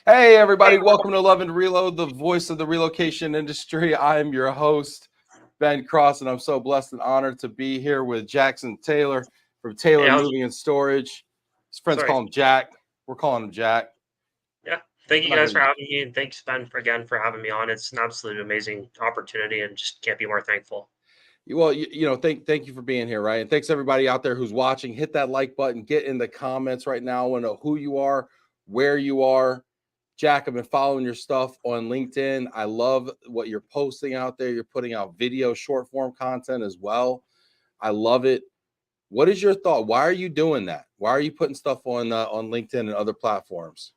Hey, everybody, welcome to Love and Reload, the voice of the relocation industry. I am your host, Ben Cross, and I'm so blessed and honored to be here with Jackson Taylor from Hey, Taylor Moving and Storage. His friends sorry. call him Jack. We're calling him Jack. Yeah. Thank We're you not guys for gonna. having me, and thanks, Ben, again for having me on. It's an absolute amazing opportunity, and just can't be more thankful. Well, thank you for being here, right? And thanks everybody out there who's watching. Hit that like button. Get in the comments right now. I want to know who you are, where you are. Jack, I've been following your stuff on LinkedIn. I love what you're posting out there. You're putting out video, short form content as well. I love it. What is your thought? Why are you doing that? Why are you putting stuff on LinkedIn and other platforms?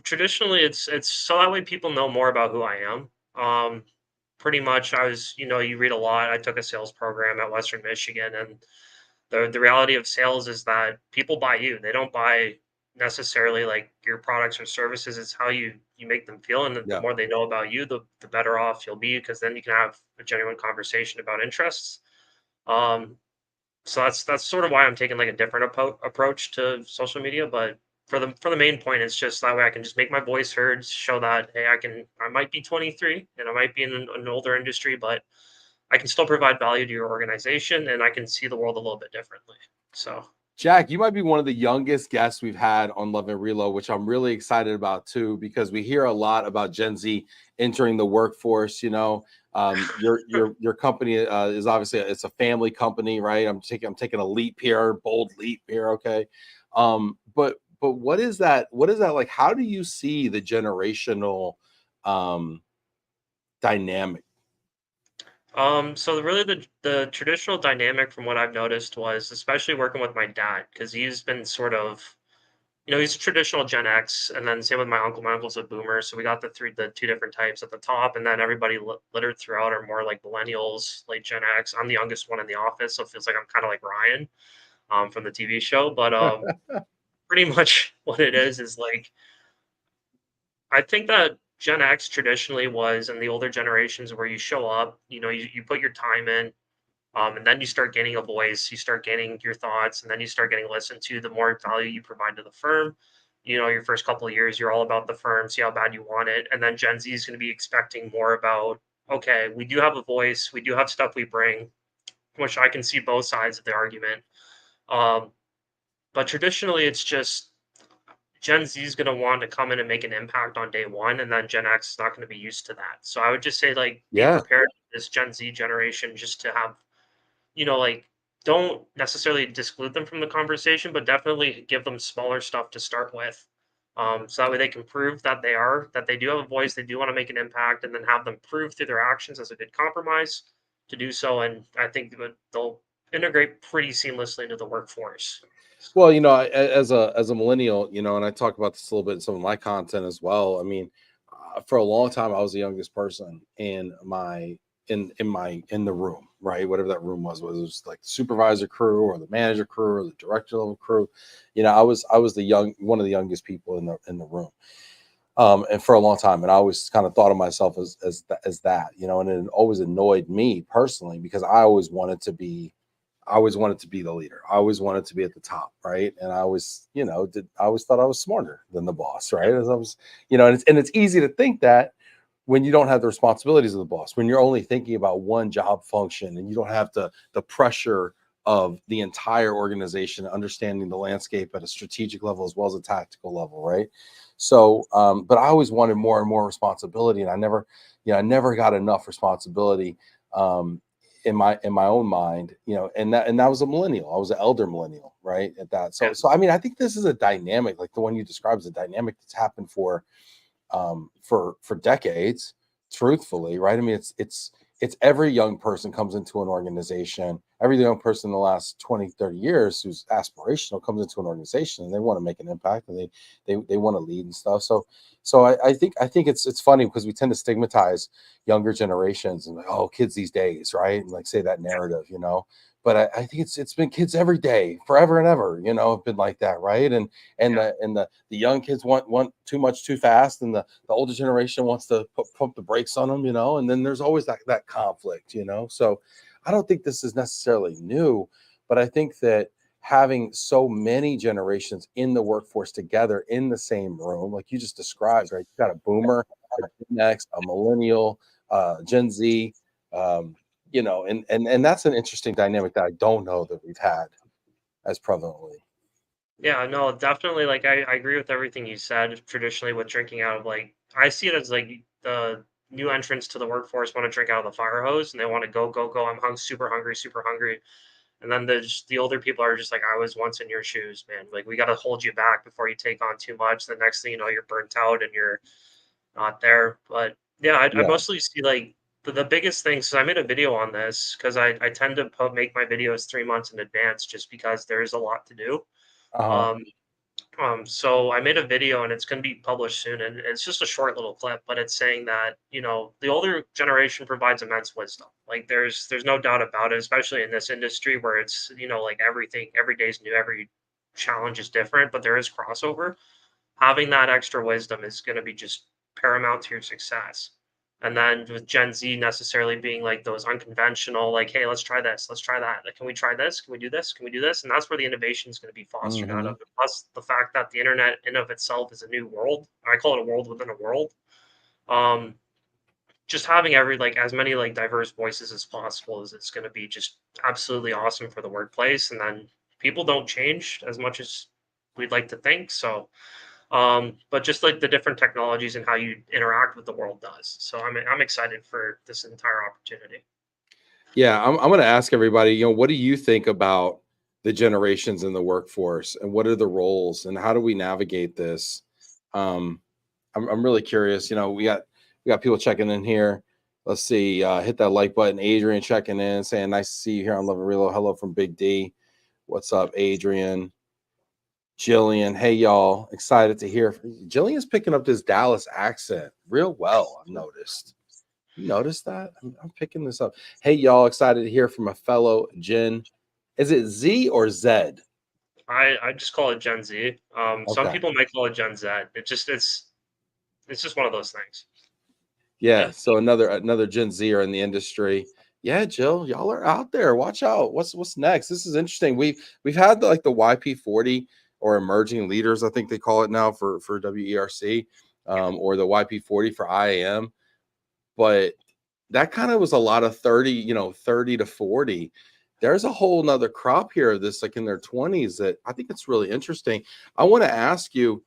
Traditionally, it's so that way people know more about who I am. Pretty much, you read a lot. I took a sales program at Western Michigan, and the reality of sales is that people buy you. They don't buy necessarily like your products or services. It's how you make them feel, and the Yeah. more they know about you, the better off you'll be, because then you can have a genuine conversation about interests. Um, So that's sort of why I'm taking like a different approach to social media. But for the main point, it's just that way I can just make my voice heard, show that hey, I might be 23 and I might be in an older industry, but I can still provide value to your organization, and I can see the world a little bit differently. So Jack, you might be one of the youngest guests we've had on Love and Reload, which I'm really excited about too, because we hear a lot about Gen Z entering the workforce. Your company is obviously it's a family company, right? I'm taking a leap here, bold leap here, okay. But what is that? What is that like? How do you see the generational um, dynamic? so really the traditional dynamic from what I've noticed was, especially working with my dad, because he's been sort of, he's a traditional Gen X, and then same with my uncle. My uncle's a boomer, so we got the two different types at the top, and then everybody littered throughout are more like millennials, late Gen X. I'm the youngest one in the office, so it feels like I'm kind of like Ryan, from the TV show. But pretty much what it is like, I think that Gen X traditionally was, in the older generations, where you show up, you put your time in, and then you start gaining a voice, you start gaining your thoughts, and then you start getting listened to. The more value you provide to the firm, your first couple of years, you're all about the firm, see how bad you want it. And then Gen Z is going to be expecting more about, okay, we do have a voice, we do have stuff we bring, which I can see both sides of the argument. Um, but traditionally, it's just Gen Z is going to want to come in and make an impact on day one, and then Gen X is not going to be used to that. So I would just say, like, be Yeah. prepared for this Gen Z generation, just to have, like, don't necessarily disclude them from the conversation, but definitely give them smaller stuff to start with. So that way they can prove that they do have a voice, they do want to make an impact, and then have them prove through their actions as a good compromise to do so. And I think that they'll integrate pretty seamlessly into the workforce. Well, So as a millennial, and I talk about this a little bit in some of my content as well. I mean, for a long time, I was the youngest person in the room, right? Whatever that room was, whether it was like the supervisor crew or the manager crew or the director level crew. I was one of the youngest people in the room, and for a long time, and I always kind of thought of myself as that, and it always annoyed me personally because I always wanted to be the leader. I always wanted to be at the top, right? And I always, I always thought I was smarter than the boss, right? yeah, As I was, and it's easy to think that when you don't have the responsibilities of the boss, when you're only thinking about one job function and you don't have the pressure of the entire organization, understanding the landscape at a strategic level as well as a tactical level, right? So, but I always wanted more and more responsibility, and I never got enough responsibility. Um, in my own mind, and that was a millennial. I was an elder millennial, right? At that. So yeah, so I mean, I think this is a dynamic, like the one you described, is a dynamic that's happened for decades, truthfully, right? I mean, it's every young person comes into an organization, every young person in the last 20, 30 years who's aspirational comes into an organization and they want to make an impact, and they want to lead and stuff. So I think it's funny because we tend to stigmatize younger generations and like, oh, kids these days, right? And like say that narrative, but I think it's been kids every day, forever and ever, have been like that, right? And yeah. the young kids want too much too fast, and the older generation wants to pump the brakes on them, and then there's always that conflict. So I don't think this is necessarily new, but I think that having so many generations in the workforce together in the same room, like you just described, right? You got a boomer, a Gen X, a millennial, Gen Z, and that's an interesting dynamic that I don't know that we've had as prevalently. Yeah, no, definitely. Like, I agree with everything you said. Traditionally, with drinking out of like, I see it as like the new entrants to the workforce want to drink out of the fire hose and they want to go, go, go. I'm super hungry, super hungry. And then the older people are just like, I was once in your shoes, man. Like, we got to hold you back before you take on too much. The next thing you know, you're burnt out and you're not there. But yeah, I Yeah. mostly see like the biggest thing. So I made a video on this because I tend to make my videos 3 months in advance just because there is a lot to do. Uh-huh. Um, so I made a video and it's going to be published soon, and it's just a short little clip, but it's saying that the older generation provides immense wisdom. Like there's no doubt about it, especially in this industry where it's like everything every day's new, every challenge is different, but there is crossover. Having that extra wisdom is going to be just paramount to your success. And then with Gen Z necessarily being like those unconventional, like, hey, let's try this, let's try that. Like, can we try this? Can we do this? Can we do this? And that's where the innovation is going to be fostered out Hmm. of. Plus, the fact that the internet in of itself is a new world. I call it a world within a world. Um, just having every like as many like diverse voices as possible is it's going to be just absolutely awesome for the workplace. And then people don't change as much as we'd like to think. So but just like the different technologies and how you interact with the world does. So I'm excited for this entire opportunity. Yeah, I'm going to ask everybody, what do you think about the generations in the workforce and what are the roles and how do we navigate this? Um, I'm really curious. We got people checking in here. Let's see. Hit that like button. Adrian checking in, saying nice to see you here on Love and Relo. Hello from Big D. What's up, Adrian? Jillian, hey y'all. Excited to hear. Jillian's picking up this Dallas accent real well. I've noticed. You noticed that? I'm picking this up. Hey y'all, excited to hear from a fellow Gen. Is it Z or Z? I just call it Gen Z. Some Okay. people might call it Gen Z. It's just one of those things. Yeah, Yeah. so another Gen Zer in the industry. Yeah, Jill, y'all are out there. Watch out. What's next? This is interesting. We've had like the YP40 or emerging leaders, I think they call it now for WERC, or the YP40 for IAM. But that kind of was a lot of 30, 30 to 40. There's a whole nother crop here of this, like in their 20s, that I think it's really interesting. I want to ask you,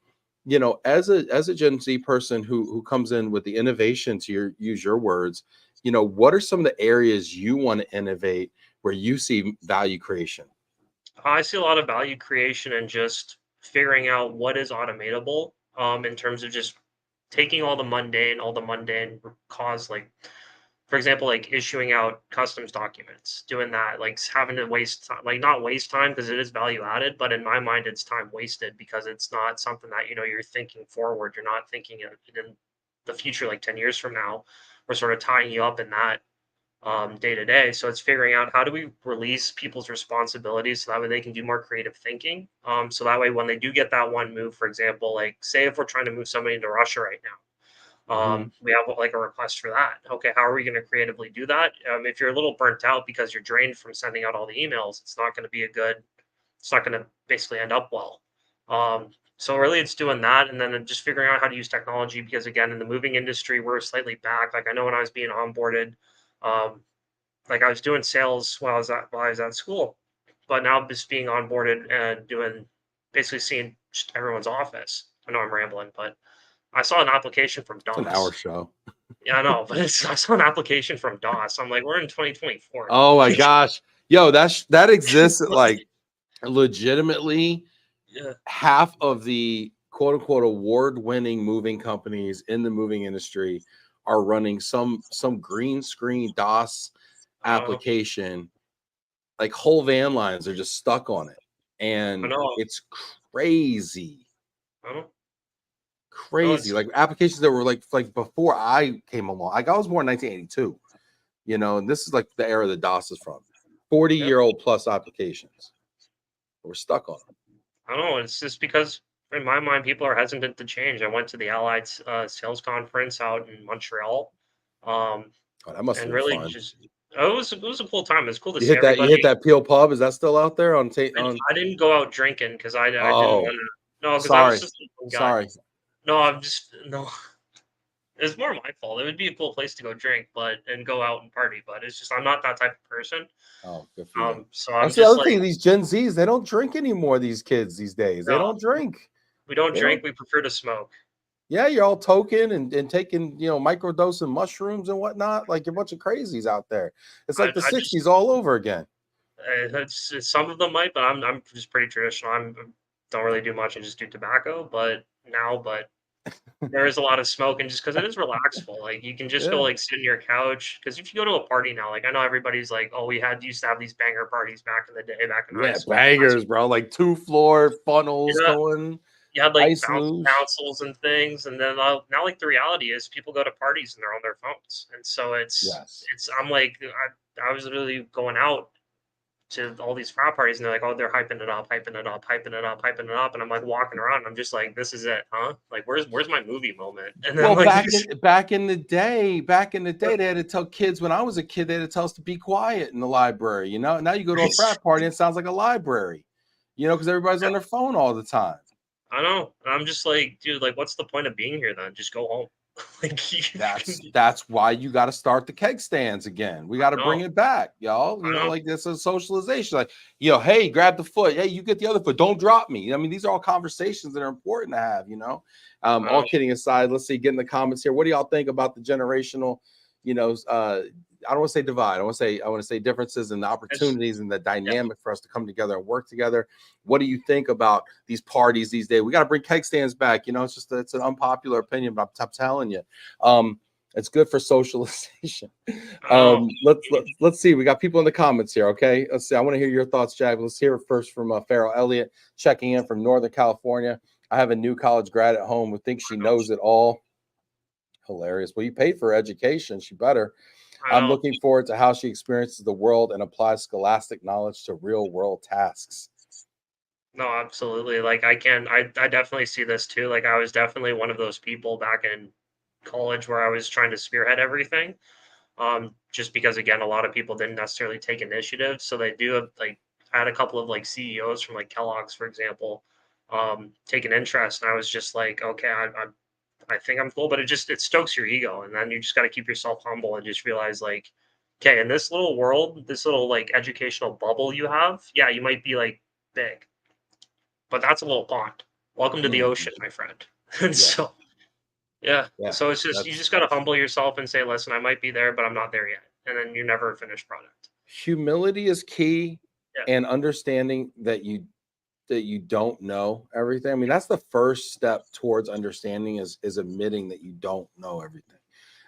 as a Gen Z person who comes in with the innovation, to use your words, what are some of the areas you want to innovate where you see value creation? I see a lot of value creation and just figuring out what is automatable, in terms of just taking all the mundane cause like for example, like issuing out customs documents, doing that, like having to waste time, like not waste time because it is value added, but in my mind, it's time wasted because it's not something that you're thinking forward. You're not thinking in the future, like 10 years from now. We're sort of tying you up in that day to day. So it's figuring out how do we release people's responsibilities so that way they can do more creative thinking. So that way, when they do get that one move, for example, like say if we're trying to move somebody into Russia right now, Hmm. we have like a request for that. Okay, how are we going to creatively do that? If you're a little burnt out because you're drained from sending out all the emails, it's not going to be a good. It's not going to basically end up well. So really, it's doing that, and then just figuring out how to use technology. Because again, in the moving industry, we're slightly back. Like I know when I was being onboarded, um, like I was doing sales while I was at school, but now I'm just being onboarded and doing basically seeing just everyone's office. I know I'm rambling, but I saw an application from It's an hour DOS. show. Yeah, I know, but I saw an application from DOS. I'm like, we're in 2024. Oh my Like, gosh. Yo, that exists at like legitimately yeah, half of the quote unquote award winning moving companies in the moving industry are running some green screen DOS I know, application. Like whole van lines are just stuck on it. I And know, it's crazy. I know. No, Crazy. it's Like applications that were like before I came along. Like I was born in 1982, and this is like the era that DOS is from. 40-year-old plus applications. We're stuck on them. I know. It's just because in my mind, people are hesitant to change. I went to the Allied sales conference out in Montreal, um, Oh, that must have and been really fun. just It was a cool time. It was cool to You see hit that. You hit everybody. that Peel Pub. Is that still out there on on? I didn't go out drinking because I didn't Oh, wanna. No, because I was sorry, just a young guy. sorry. No, I'm just no. It's more my fault. It would be a cool place to go drink, but and go out and party, but it's just I'm not that type of person. Oh, good for you. So I'm That's the just other like, thing. These Gen Zs, they don't drink anymore. These kids these days, they no, don't drink. we don't They don't. drink. We prefer to smoke. Yeah, you're all token and taking microdosing mushrooms and whatnot. Like you're a bunch of crazies out there. It's like the I just '60s all over again. some of them might, but I'm just pretty traditional. Don't really do much. I just do tobacco, but there is a lot of smoke, and just because it is relaxful, like you can just go Yeah. like sit in your couch. Because if you go to a party now, like I know everybody's like, oh, we had used to have these banger parties back in the day, back in high Yeah, school. bangers, bro. Like 2 floor funnels Yeah, going, you had like ice luge. councils and things, and then now like the reality is people go to parties and they're on their phones, and so Yes. I'm like I was literally going out to all these frat parties, and they're like, oh, they're hyping it up, hyping it up, hyping it up, hyping it up, and I'm like walking around, and I'm just like, this is it, huh? Like where's my movie moment? And then Well, like back in the day, they had to tell kids when I was a kid, they had to tell us to be quiet in the library. Now you go to a frat party and it sounds like a library. Because everybody's on their phone all the time. I know. And I'm just like, dude, like, what's the point of being here then? Just go home. like, you can, That's why you got to start the keg stands again. We got to bring no, it back, y'all. I know, Like this is socialization. Like, hey, grab the foot. Hey, you get the other foot. Don't drop me. I mean, these are all conversations that are important to have. I All know. kidding aside, let's see. Get in the comments here. What do y'all think about the generational? I don't want to say divide. I want to say differences and the It's opportunities and the yeah, dynamic for us to come together and work together. What do you think about these parties these days? We got to bring keg stands back. It's an unpopular opinion, but I'm telling you, um, it's good for socialization. I know. Let's see. We got people in the comments here. Okay, let's see. I want to hear your thoughts, Jack. Let's hear it first from Farrell Elliott checking in from Northern California. I have a new college grad at home who thinks she I know. knows it all. Hilarious. Well, you paid for education. She better. I I'm know. looking forward to how she experiences the world and applies scholastic knowledge to real world tasks. No, absolutely. Like, I definitely see this too. Like, I was definitely one of those people back in college where I was trying to spearhead everything. Just because, again, a lot of people didn't necessarily take initiative. So they do have, like, I had a couple of like CEOs from like Kellogg's, for example, take an interest. And I was just like, okay, I think I'm cool, but it stokes your ego, and then you just got to keep yourself humble and just realize like, okay, in this little world, this little like educational bubble you have, yeah, you might be like big, but that's a little pond. Welcome to the Mhm. ocean, my friend. And Yeah, so yeah, yeah. so it's just you That's just got to humble yourself and say, listen, I might be there, but I'm not there yet, and then you're never a finished product. humility is key, Yeah, and understanding that you don't know everything. I mean, that's the first step towards understanding is admitting that you don't know everything.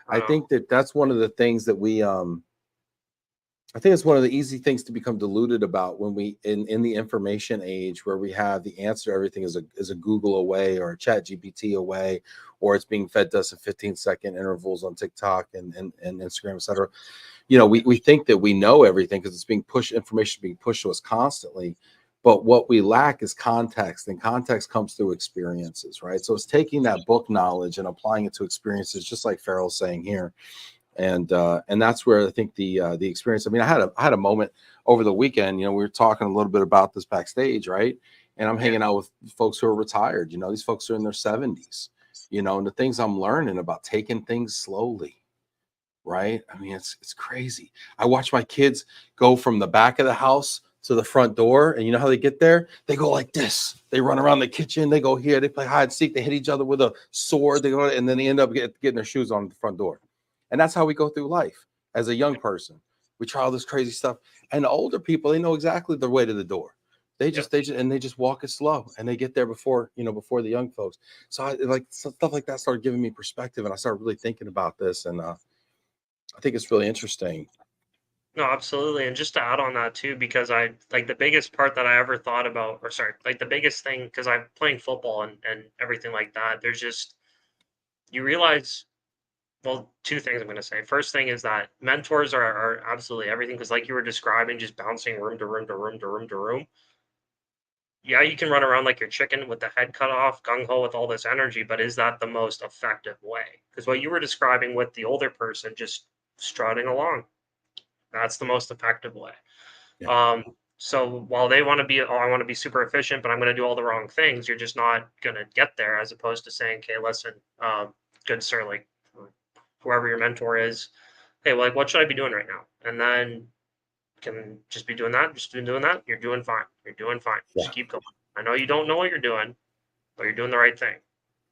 I I know. think that's one of the things that I think it's one of the easy things to become deluded about when we in the information age where we have the answer to everything is a Google away or a chat GPT away, or it's being fed to us in 15-second intervals on TikTok and Instagram, etc. We think that we know everything because it's being pushed, information being pushed to us constantly. But what we lack is context, and context comes through experiences, right? So it's taking that book knowledge and applying it to experiences, just like Farrell's saying here, and that's where I think the experience. I mean, I had a moment over the weekend. We were talking a little bit about this backstage, right? And I'm Yeah, hanging out with folks who are retired. These folks are in their 70s. And the things I'm learning about taking things slowly, right? I mean, it's crazy. I watch my kids go from the back of the house to the front door, and you know how they get there? They go like this. They run around the kitchen. They go here. They play hide and seek. They hit each other with a sword. They go, and then they end up getting their shoes on at the front door. And that's how we go through life as a young person. We try all this crazy stuff, and the older people, they know exactly the way to the door. They yeah. just they just walk it slow, and they get there before the young folks. So I like stuff like that started giving me perspective, and I started really thinking about this, and I think it's really interesting. No, absolutely. And just to add on that too, because I like the biggest part that I ever thought about, or sorry, like the biggest thing, because I'm playing football and everything like that, there's just, you realize, well, two things I'm going to say. First thing is that mentors are absolutely everything, because like you were describing, just bouncing room to room to room to room to room. Yeah, you can run around like your chicken with the head cut off, gung ho with all this energy, but is that the most effective way? Because what you were describing with the older person just strutting along, That's the most effective way. Yeah. Um, so while they want to be, oh, I want to be super efficient, but I'm going to do all the wrong things, you're just not going to get there. As opposed to saying, okay, listen, good sir, like whoever your mentor is, hey, well, like what should I be doing right now? And then can just be doing that, just been doing that. You're doing fine. You're doing fine. Just Yeah. keep going. I know you don't know what you're doing, but you're doing the right thing.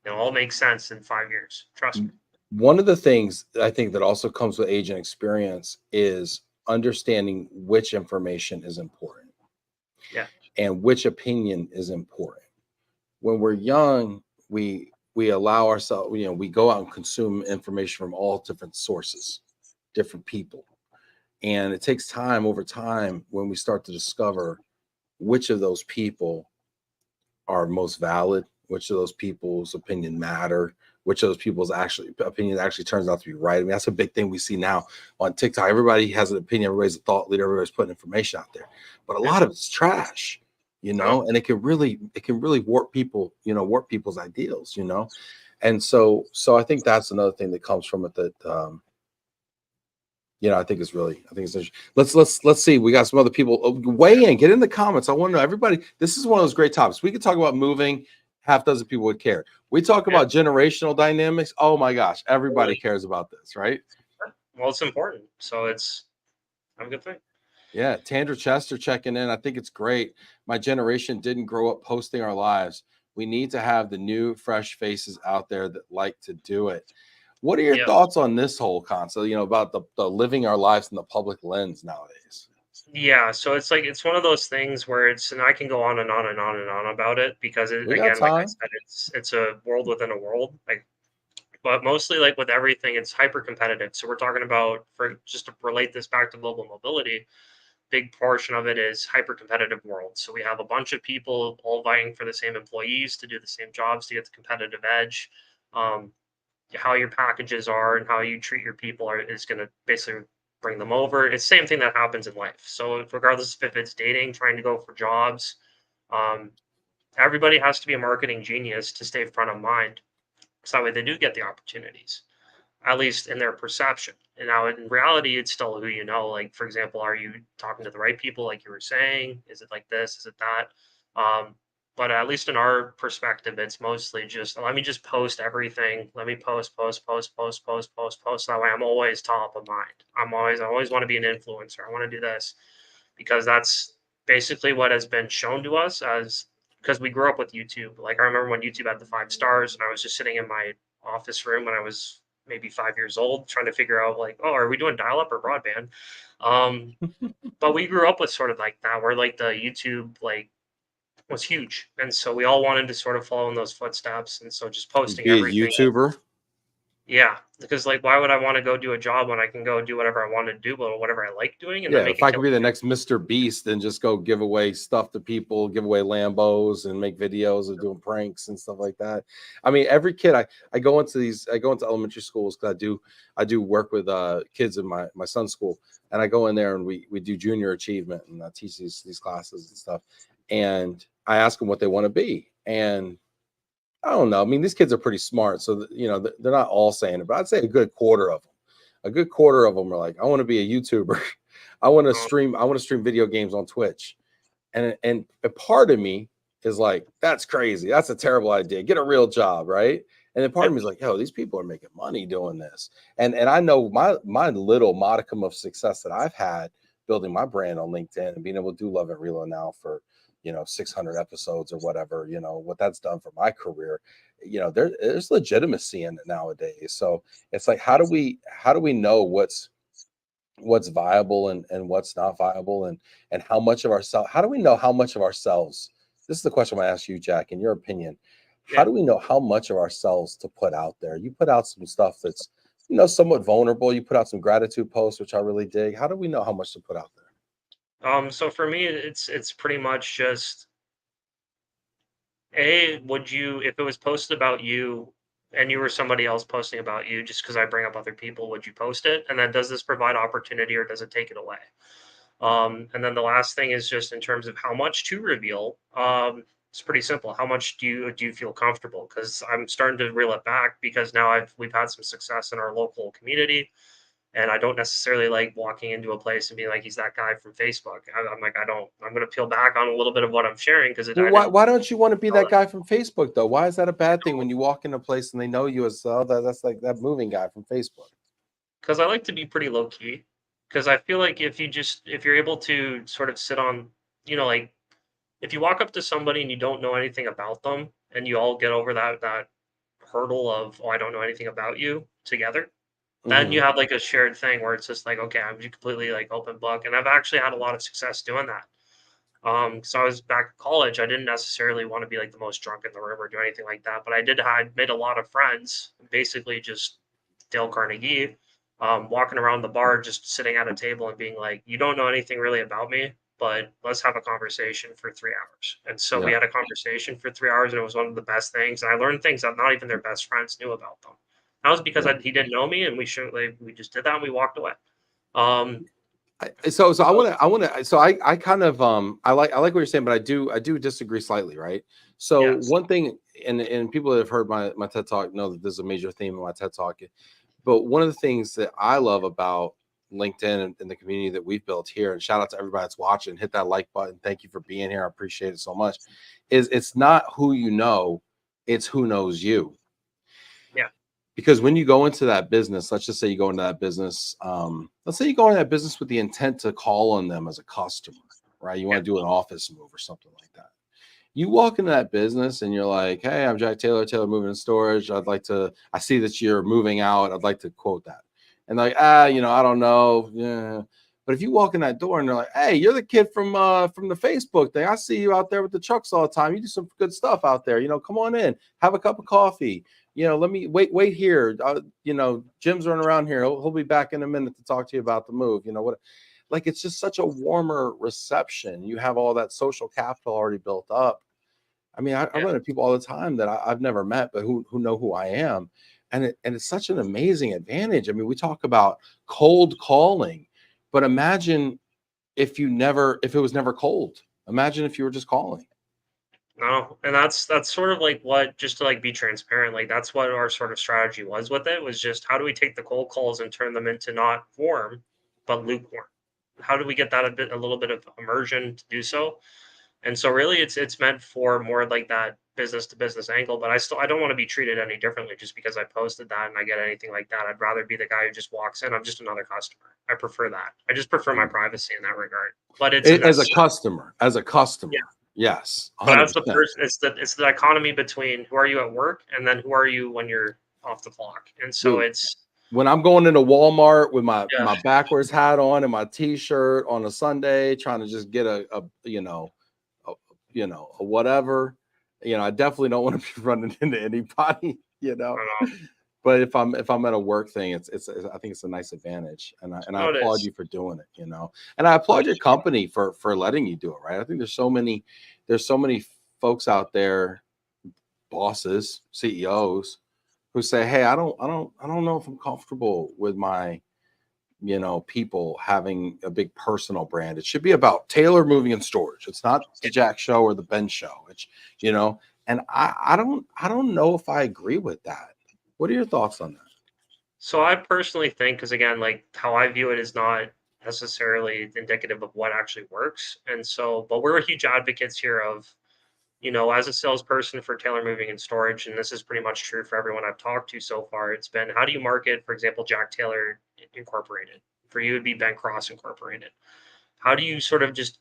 It'll all make sense in 5 years. Trust me. One of the things I think that also comes with age and experience is understanding which information is important Yeah. and which opinion is important. When we're young, we allow ourselves, we go out and consume information from all different sources, different people. And it takes time over time when we start to discover which of those people are most valid, which of those people's opinion matter, which of those people's actually opinion actually turns out to be right. I mean, that's a big thing we see now on TikTok. Everybody has an opinion, everybody's a thought leader, everybody's putting information out there, but a Yeah. lot of it's trash, Oh, and it can really warp people, warp people's ideals. And so I think that's another thing that comes from it that I think it's interesting. Let's see. We got some other people. Weigh in, get in the comments. I want to know, everybody. This is one of those great topics. We could talk about moving. Half dozen people would care. We talk yeah. about generational dynamics. Oh my gosh, everybody Totally. cares about this, right? Well, it's important. So it's a good thing. Yeah. Tandra Chester checking in. I think it's great. My generation didn't grow up posting our lives. We need to have the new, fresh faces out there that like to do it. What are your Yeah. thoughts on this whole concept? About the living our lives in the public lens nowadays. Yeah. So it's like it's one of those things where it's and I can go on and on and on and on about it because it, We got again, like I time. said, it's a world within a world. Like but mostly like with everything, it's hyper competitive. So we're talking about for just to relate this back to global mobility, big portion of it is hyper competitive world. So we have a bunch of people all vying for the same employees to do the same jobs to get the competitive edge. Um, how your packages are and how you treat your people is going to basically bring them over. It's the same thing that happens in life. So regardless if it's dating, trying to go for jobs, um, everybody has to be a marketing genius to stay front of mind. So that way they do get the opportunities, at least in their perception. And now in reality, it's still who you know. Like, for example, are you talking to the right people, like you were saying? Is it like this? Is it that? Um, but at least in our perspective, it's mostly just let me just post everything. Let me post, post, post, post, post, post, post. That way I'm always top of mind. I always want to be an influencer. I want to do this because that's basically what has been shown to us as because we grew up with YouTube. Like I remember when YouTube had the 5 stars and I was just sitting in my office room when I was maybe 5 years old trying to figure out like, oh, are we doing dial up or broadband? Um, but we grew up with sort of like that where like the YouTube like was huge. And so we all wanted to sort of follow in those footsteps. And so just posting Be a everything. YouTuber. Yeah. Because like why would I want to go do a job when I can go do whatever I want to do, but whatever I like doing and then Yeah, make if a I could kill? be the next Mr. Beast and just go give away stuff to people, give away Lambos and make videos of doing pranks and stuff like that. I mean, every kid I go into elementary schools because I do work with kids in my son's school, and I go in there and we do junior achievement and I teach these classes and stuff. And I ask them what they want to be. And I don't know. I mean, these kids are pretty smart, so they're not all saying it, but I'd say a good quarter of them are like, I want to be a YouTuber. I want to Oh, stream. I want to stream video games on Twitch. And a part of me is like, that's crazy. That's a terrible idea. Get a real job, right? And then part of yep. me is like, yo, these people are making money doing this. And I know my little modicum of success that I've had building my brand on LinkedIn and being able to do Love and Relo now for 600 episodes or whatever, what that's done for my career. There's legitimacy in it nowadays. So it's like, how do we know what's viable and what's not viable, and how do we know how much of ourselves, this is the question I ask you, Jack, in your opinion, how Yeah. do we know how much of ourselves to put out there? You put out some stuff that's somewhat vulnerable. You put out some gratitude posts, which I really dig. How do we know how much to put out there? So for me, it's pretty much just a would you if it was posted about you and you were somebody else posting about you just because I bring up other people, would you post it? And then does this provide opportunity or does it take it away? And then the last thing is just in terms of how much to reveal. It's pretty simple. How much do you feel comfortable? Because I'm starting to reel it back because now we've had some success in our local community, And I don't necessarily like walking into a place and being like, he's that guy from Facebook. I'm like, I'm going to peel back on a little bit of what I'm sharing because Well, I didn't why don't you want to be know that that. guy from Facebook though? Why is that a bad thing when you walk in a place and they know you as that's like that moving guy from Facebook? Because I like to be pretty low key. Because I feel like if you're able to sort of sit on, like if you walk up to somebody and you don't know anything about them and you all get over that hurdle of, oh, I don't know anything about you together, then Hmm. you have like a shared thing where it's just like, okay, I'm just completely like open book. And I've actually had a lot of success doing that. So I was back at college. I didn't necessarily want to be like the most drunk in the room or do anything like that, but I made a lot of friends, basically just Dale Carnegie, walking around the bar, just sitting at a table and being like, "You don't know anything really about me, but let's have a conversation for 3 hours." And so we Yeah, had a conversation for 3 hours, and it was one of the best things. And I learned things that not even their best friends knew about them. That was because yeah. he didn't know me, and we just did that and we walked away. Um, So so I want to so I kind of I like what you're saying, but I do disagree slightly, right? So yes, one thing, and people that have heard my TED talk know that this is a major theme in my TED talk. But one of the things that I love about LinkedIn and the community that we've built here, and shout out to everybody that's watching, hit that like button. Thank you for being here. I appreciate it so much. Is it's not who you know, it's who knows you. yeah, Because when you go into that business, let's just say you go into that business, let's say you go into that business with the intent to call on them as a customer, right? You yeah, want to do an office move or something like that. You walk into that business and you're like, hey, I'm Jack Taylor, Taylor Moving and Storage. I see that you're moving out. I'd like to quote that. And like, I don't know. Yeah. But if you walk in that door and they're like, hey, you're the kid from the Facebook thing. I see you out there with the trucks all the time. You do some good stuff out there. Come on in, have a cup of coffee. Let me wait here. Jim's running around here. He'll be back in a minute to talk to you about the move. What? Like it's just such a warmer reception. You have all that social capital already built up. I mean, I yeah. run into people all the time that I've never met, but who know who I am, and it's such an amazing advantage. I mean, we talk about cold calling, but imagine if it was never cold. Imagine if you were just calling. No, and that's sort of like what just to like be transparent, like that's what our sort of strategy was with it was just how do we take the cold calls and turn them into not warm, but lukewarm? How do we get that a little bit of immersion to do so? And so really it's meant for more like that business to business angle, but I don't want to be treated any differently just because I posted that and I get anything like that. I'd rather be the guy who just walks in. I'm just another customer. I prefer that. I just prefer my privacy in that regard. But it's a necessary. As a customer, yes, But 100%. as the person, it's the dichotomy between who are you at work and then who are you when you're off the clock. And so Dude, it's when I'm going into Walmart with my yeah, my backwards hat on and my t-shirt on a Sunday, trying to just get a, a whatever, I definitely don't want to be running into anybody, I don't know. But if I'm at a work thing, I think it's a nice advantage, and I No, it applaud is. you for doing it, and I applaud your company for letting you do it, right? I think there's so many folks out there, bosses, CEOs, who say, hey, I don't know if I'm comfortable with my people having a big personal brand. It should be about Taylor Moving and Storage. It's not the Yeah. Jack Show or the Ben Show. It's you know, and I don't know if I agree with that. What are your thoughts on that? So I personally think, because again, like how I view it is not necessarily indicative of what actually works. And so, but we're huge advocates here of, as a salesperson for Taylor Moving and Storage, and this is pretty much true for everyone I've talked to so far, it's been how do you market, for example, Jack Taylor Incorporated? For you, it'd be Ben Cross Incorporated. How do you sort of just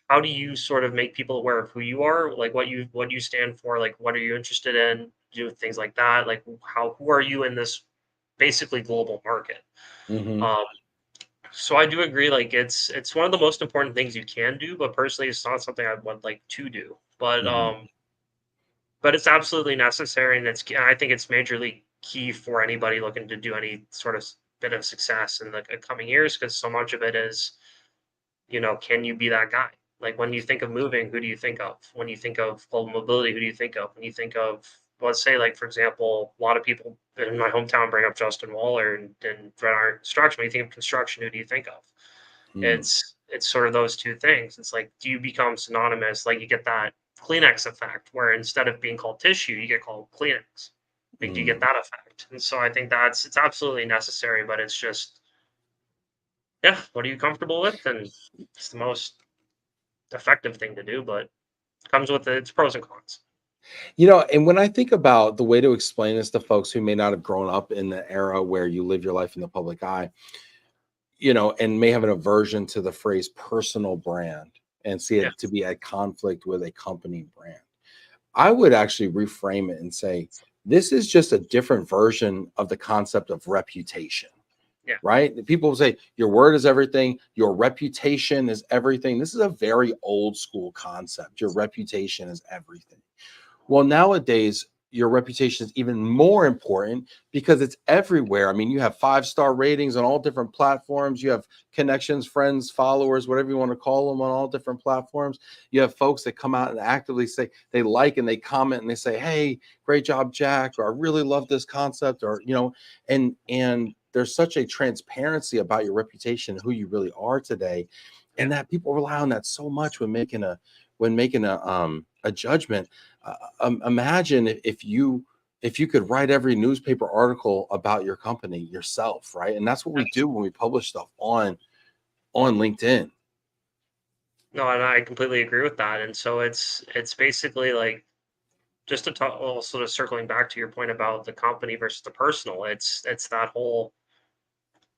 how do you sort of make people aware of who you are, like what you stand for, like what are you interested in, do things like that, like who are you in this basically global market? Hmm. Um, so I do agree, like it's one of the most important things you can do, but personally, it's not something I would like to do. Hmm. But it's absolutely necessary, and I think it's majorly key for anybody looking to do any sort of bit of success in the coming years, because so much of it is, can you be that guy? Like when you think of moving, who do you think of? When you think of global mobility, who do you think of? When you think of, let's say, like for example, a lot of people in my hometown bring up Justin Waller and Red Iron Construction. When you think of construction, who do you think of? Hmm. It's sort of those two things. It's like, do you become synonymous? Like you get that Kleenex effect, where instead of being called tissue, you get called Kleenex. Like, do you get Hmm. that effect? And so I think it's absolutely necessary, but it's just Yeah, what are you comfortable with? And it's the most effective thing to do, but comes with its pros and cons. You know, and when I think about the way to explain this to folks who may not have grown up in the era where you live your life in the public eye, you know, and may have an aversion to the phrase personal brand and see Yeah, it to be at conflict with a company brand, I would actually reframe it and say, this is just a different version of the concept of reputation, yeah, right? People say your word is everything, your reputation is everything. This is a very old school concept. Your reputation is everything. Well, nowadays, your reputation is even more important because it's everywhere. I mean, you have 5-star ratings on all different platforms. You have connections, friends, followers, whatever you want to call them on all different platforms. You have folks that come out and actively say they like and they comment and they say, "Hey, great job, Jack," or "I really love this concept," or and there's such a transparency about your reputation, who you really are today, yeah. and that people rely on that so much when making a judgment. Imagine if you could write every newspaper article about your company yourself, right? And that's what we do when we publish stuff on LinkedIn. No, and I completely agree with that. And so it's basically like just to talk also to circling back to your point about the company versus the personal. It's that whole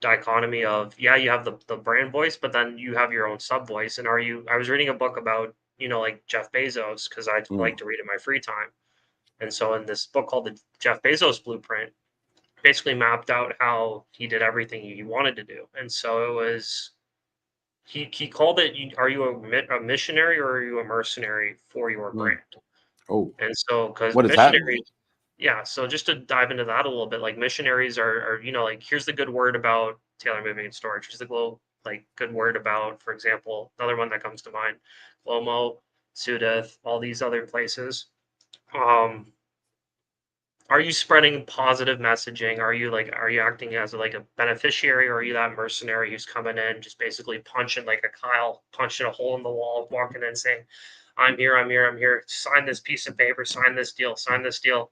dichotomy of yeah, you have the brand voice, but then you have your own sub voice. And are you? I was reading a book about like Jeff Bezos because I Mm, like to read in my free time. And so in this book called the Jeff Bezos Blueprint, basically mapped out how he did everything he wanted to do. And so it was he called it are you a missionary or are you a mercenary for your mm. brand? Oh, And so because what does that mean? missionaries, yeah, so just to dive into that a little bit, like missionaries are like here's the good word about Taylor Moving and Storage. Here's the good word about, for example, another one that comes to mind, Lomo, Sudeth, all these other places. Um, are you spreading positive messaging? Are you acting as like a beneficiary, or are you that mercenary who's coming in just basically punching like a Kyle, punching a hole in the wall, walking in saying, I'm here, I'm here, I'm here. Sign this piece of paper, sign this deal,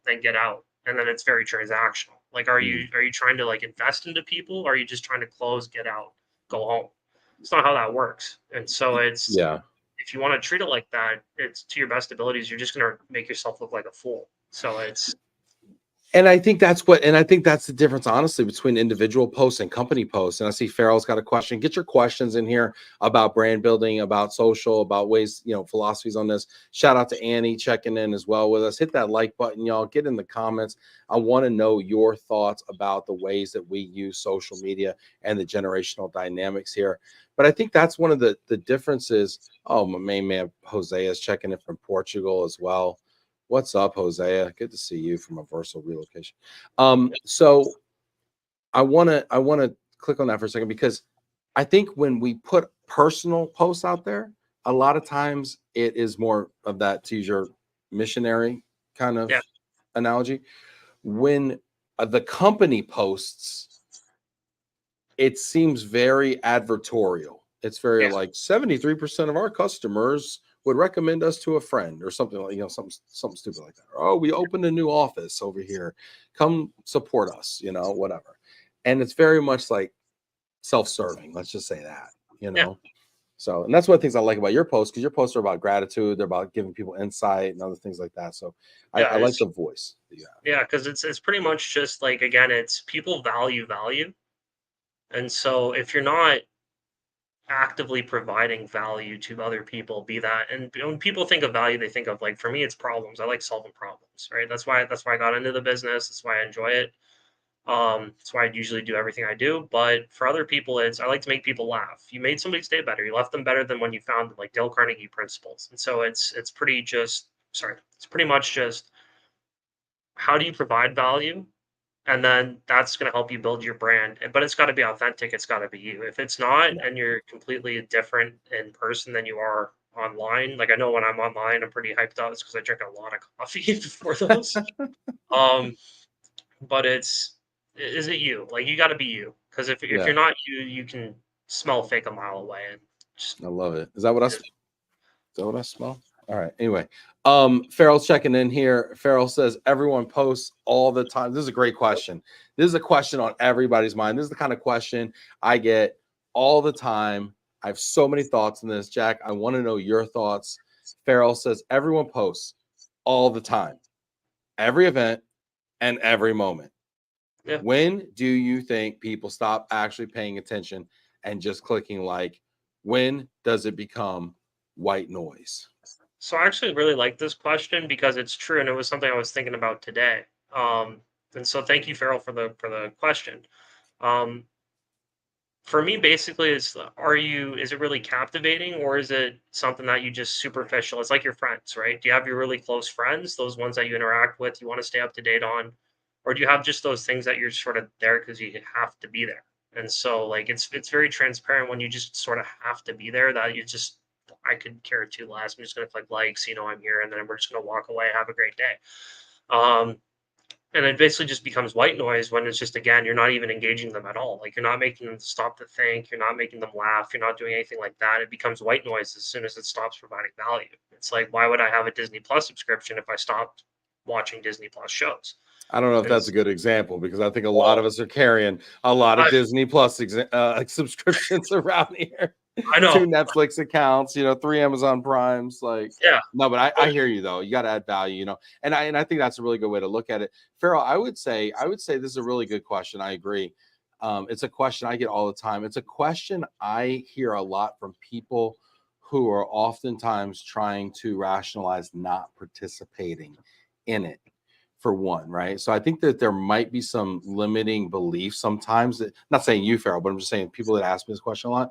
then get out. And then it's very transactional. Like Mm, are you trying to like invest into people? Or are you just trying to close, get out, go home? It's not how that works. And so it's yeah. if you want to treat it like that, it's to your best abilities, you're just gonna make yourself look like a fool. So it's And I think that's the difference, honestly, between individual posts and company posts. And I see Farrell's got a question. Get your questions in here about brand building, about social, about ways, philosophies on this. Shout out to Annie checking in as well with us. Hit that like button, y'all. Get in the comments. I want to know your thoughts about the ways that we use social media and the generational dynamics here. But I think that's one of the differences. Oh, my main man Jose is checking in from Portugal as well. What's up, Hosea? Good to see you from a Versal relocation. So I wanna click on that for a second because I think when we put personal posts out there, a lot of times it is more of that, to use your missionary kind of yeah, analogy. When the company posts, it seems very advertorial. It's very yeah. like 73% of our customers would recommend us to a friend or something like, something stupid like that. Or, oh, we opened a new office over here. Come support us, whatever. And it's very much like self-serving. Let's just say that, you Yeah, know. So, and that's one of the things I like about your posts, because your posts are about gratitude, they're about giving people insight and other things like that. So I yeah, like the voice that you have. yeah, because it's pretty much just like again, it's people value value, and so if you're not actively providing value to other people, be that and when people think of value, they think of like for me, it's problems. I like solving problems, right? That's why I got into the business. That's why I enjoy it. That's why I usually do everything I do. But for other people, it's I like to make people laugh. You made somebody's day better. You left them better than when you found them, like Dale Carnegie principles. And so it's pretty much just how do you provide value, and then that's going to help you build your brand. But it's got to be authentic. It's got to be you. If it's not, Yeah. and you're completely different in person than you are online, like I know when I'm online, I'm pretty hyped out. It's because I drink a lot of coffee before those. Um, but is it you? Like you got to be you. Because if Yeah. you're not you, you can smell fake a mile away. And just I love it. Is that what I is- So what I smell? All right. Anyway, Farrell's checking in here. Farrell says everyone posts all the time. This is a great question. This is a question on everybody's mind. This is the kind of question I get all the time. I have so many thoughts on this, Jack. I want to know your thoughts. Farrell says everyone posts all the time, every event and every moment. Yeah. When do you think people stop actually paying attention and just clicking like? When does it become white noise? So I actually really like this question because it's true, and it was something I was thinking about today. And so thank you, Farrell, for the question. Um, for me, basically, is it really captivating, or is it something that you just superficial? It's like your friends, right? Do you have your really close friends, those ones that you interact with, you want to stay up to date on, or do you have just those things that you're sort of there because you have to be there? And so, like, it's very transparent when you just sort of have to be there. That you just I could care two less. I'm just gonna click likes, I'm here, and then we're just gonna walk away. Have a great day. Um, and it basically just becomes white noise when it's just, again, you're not even engaging them at all. Like, you're not making them stop to think, you're not making them laugh, you're not doing anything like that. It becomes white noise as soon as it stops providing value. It's like, why would I have a Disney Plus subscription if I stopped watching Disney Plus shows? I don't know if And that's a good example because I think a lot well, of us are carrying a lot of I, Disney Plus subscriptions around here. I know. 2 Netflix accounts, 3 Amazon Primes. Like, Yeah. no, but I hear you though. You got to add value, and I think that's a really good way to look at it. Farrell, I would say this is a really good question. I agree. It's a question I get all the time. It's a question I hear a lot from people who are oftentimes trying to rationalize not participating in it. For one, right? So I think that there might be some limiting beliefs sometimes. That, not saying you, Farrell, but I'm just saying people that ask me this question a lot,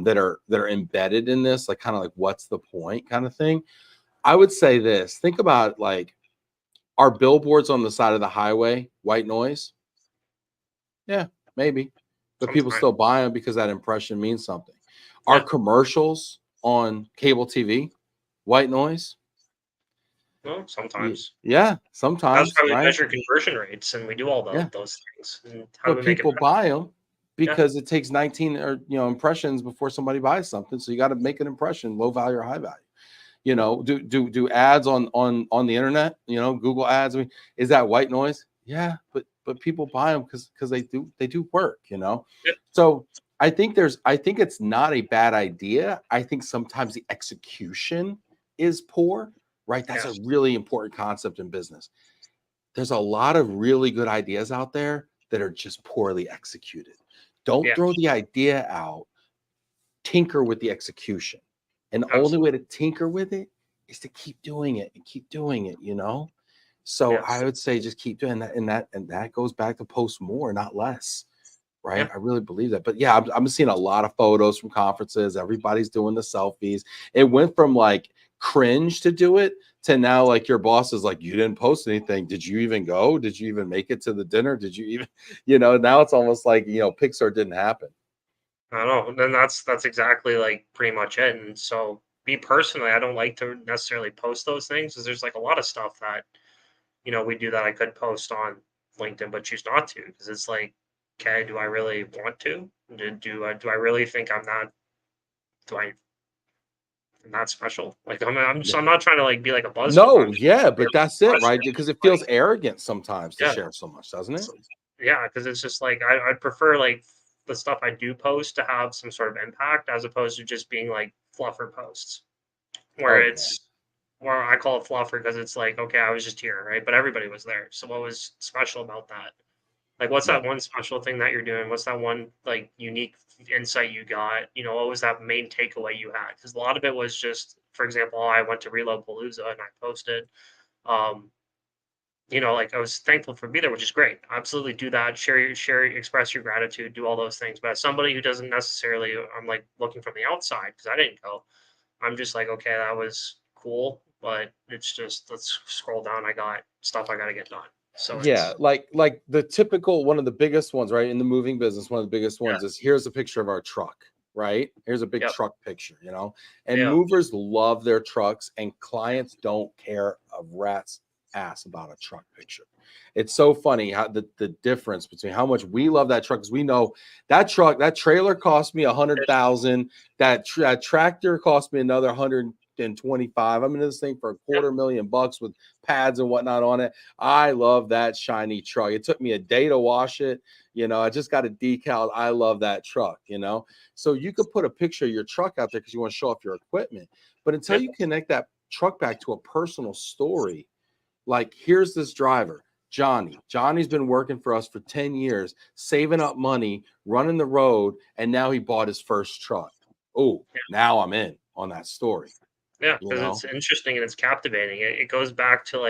that are embedded in this, like kind of like what's the point kind of thing. I would say this: think about like, are billboards on the side of the highway white noise? Yeah, maybe, but people Sometimes. still buy them because that impression means something. Are Yeah. commercials on cable TV white noise? Well, sometimes. Yeah, That's sometimes, how we right? measure conversion rates, and we do all Yeah. those things. And how do But we make it people better? buy them Yeah. because it takes 19 or impressions before somebody buys something. So you got to make an impression, low value or high value. Do ads on the internet, Google ads. I mean, is that white noise? Yeah, but people buy them because they do work. Yeah. So I think it's not a bad idea. I think sometimes the execution is poor, right? That's a Yes. really important concept in business. There's a lot of really good ideas out there that are just poorly executed. Don't Yeah. throw the idea out, tinker with the execution. And the only way Absolutely. to tinker with it is to keep doing it and keep doing it. So I Yes. would say just keep doing that. And that goes back to post more, not less. Right. Yeah. I really believe that. But yeah, I'm seeing a lot of photos from conferences. Everybody's doing the selfies. It went from like cringe to do it to now like your boss is like, you didn't post anything. Did you even go? Did you even make it to the dinner? Did you even, now it's almost like, Pixar didn't happen. I don't know. Then that's exactly like pretty much it. And so, me personally, I don't like to necessarily post those things because there's like a lot of stuff that we do that I could post on LinkedIn, but choose not to because it's like, okay, do I really want to? Do I really think do I am that special? Like, I'm not trying to like be like a buzzkill. No, I'm just yeah, being but that's it, right? frustrated. Because it feels Like, arrogant sometimes to yeah, share so much, doesn't it? so, yeah, because it's just like I'd prefer like the stuff I do post to have some sort of impact as opposed to just being like fluffer posts where Oh yeah. it's where I call it fluffer because it's like, okay, I was just here, right? But everybody was there. So what was special about that? Like, what's Yeah. that one special thing that you're doing? What's that one like unique insight you got? What was that main takeaway you had? Because a lot of it was just, for example, I went to Reload Palooza and I posted. Um, like I was thankful for being there, which is great. Absolutely do that. Express your gratitude, do all those things. But as somebody who doesn't necessarily, I'm like looking from the outside because I didn't go. I'm just like, okay, that was cool, but it's just let's scroll down. I got stuff I got to get done. So Yeah, it's like the typical one of the biggest ones, right? In the moving business, one of the biggest yeah, ones is here's a picture of our truck, right? Here's a big yep, truck picture. And yeah, movers love their trucks, and clients don't care a rat's ass about a truck picture. It's so funny how the difference between how much we love that truck because we know that truck, that trailer cost me 100,000, that tractor cost me another 100 in 25. I'm in this thing for $250,000 with pads and whatnot on it. I love that shiny truck. It took me a day to wash it. I just got it decaled. I love that truck, So you could put a picture of your truck out there because you want to show off your equipment. But until you connect that truck back to a personal story, like, here's this driver, Johnny. Johnny's been working for us for 10 years, saving up money, running the road, and now he bought his first truck. Oh, now I'm in on that story. Yeah, because it's interesting and it's captivating. It goes back to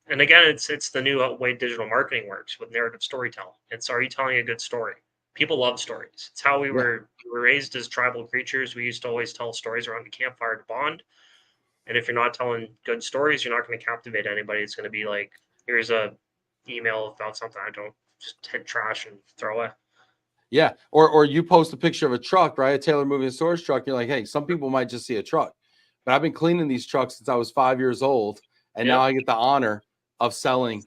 and again, it's the new way digital marketing works with narrative storytelling. It's, are you telling a good story? People love stories. It's how we were raised as tribal creatures. We used to always tell stories around the campfire to bond. And if you're not telling good stories, you're not going to captivate anybody. It's going to be like, here's a email about something I don't, just hit trash and throw away. Yeah. Or you post a picture of a truck, right? A Taylor Moving and Storage truck. You're like, hey, some people might just see a truck, but I've been cleaning these trucks since I was 5 years old. And now I get the honor of selling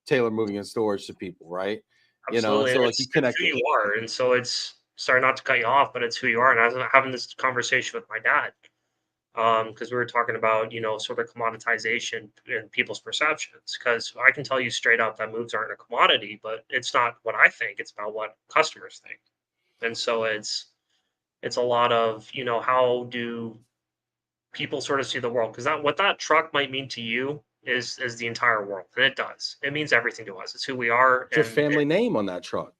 Taylor Moving and Storage to people, right? Absolutely. So And like you connect it's who you are. And so it's, sorry not to cut you off, but it's who you are. And I was having this conversation with my dad, because we were talking about, sort of commoditization and people's perceptions. Because I can tell you straight up that moves aren't a commodity, but it's not what I think, it's about what customers think. And so it's a lot of, how do people sort of see the world? Because that, what that truck might mean to you is the entire world, and it does. It means everything to us. It's who we are, your and family name on that truck.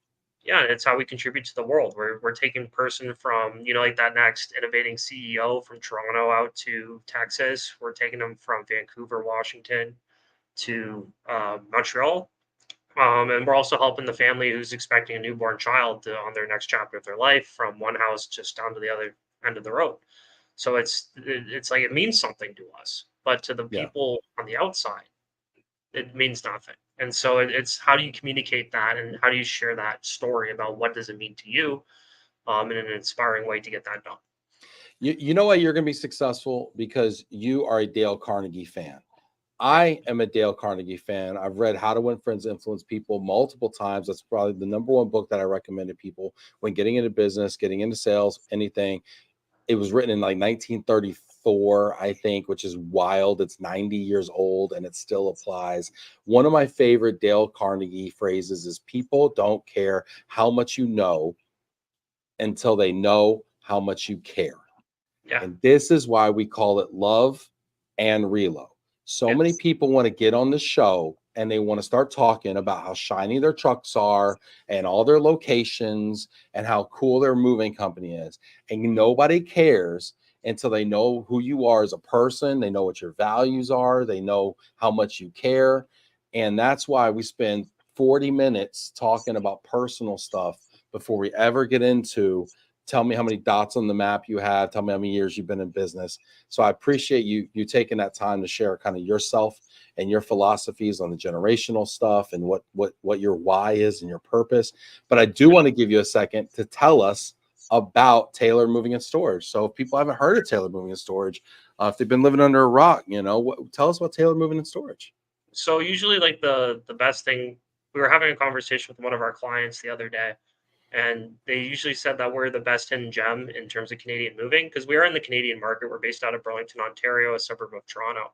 yeah, it's how we contribute to the world. We're taking person from, like that next innovating CEO from Toronto out to Texas. We're taking them from Vancouver, Washington to Montreal. And we're also helping the family who's expecting a newborn child on their next chapter of their life, from one house just down to the other end of the road. So it's like, it means something to us, but to the people on the outside, it means nothing. And so it's, how do you communicate that, and how do you share that story about what does it mean to you, in an inspiring way to get that done. You know why you're going to be successful? Because you are a Dale Carnegie fan. I am a Dale Carnegie fan. I've read How to Win Friends, Influence People multiple times. That's probably the number one book that I recommend to people when getting into business, getting into sales, anything. It was written in like 1934, I think, which is wild. It's 90 years old and it still applies. One of my favorite Dale Carnegie phrases is, people don't care how much you know until they know how much you care. Yeah. And this is why we call it Love and Relo. So many people want to get on the show and they want to start talking about how shiny their trucks are and all their locations and how cool their moving company is. And nobody cares until they know who you are as a person. They know what your values are. They know how much you care. And that's why we spend 40 minutes talking about personal stuff before we ever get into, tell me how many dots on the map you have, tell me how many years you've been in business. So I appreciate you taking that time to share kind of yourself and your philosophies on the generational stuff and what your why is and your purpose. But I do want to give you a second to tell us about Taylor Moving and Storage. So if people haven't heard of Taylor Moving and Storage, if they've been living under a rock, tell us about Taylor Moving and Storage. So usually, like, the best thing, we were having a conversation with one of our clients the other day, and they usually said that we're the best hidden gem in terms of Canadian moving, because we are in the Canadian market. We're based out of Burlington, Ontario, a suburb of Toronto.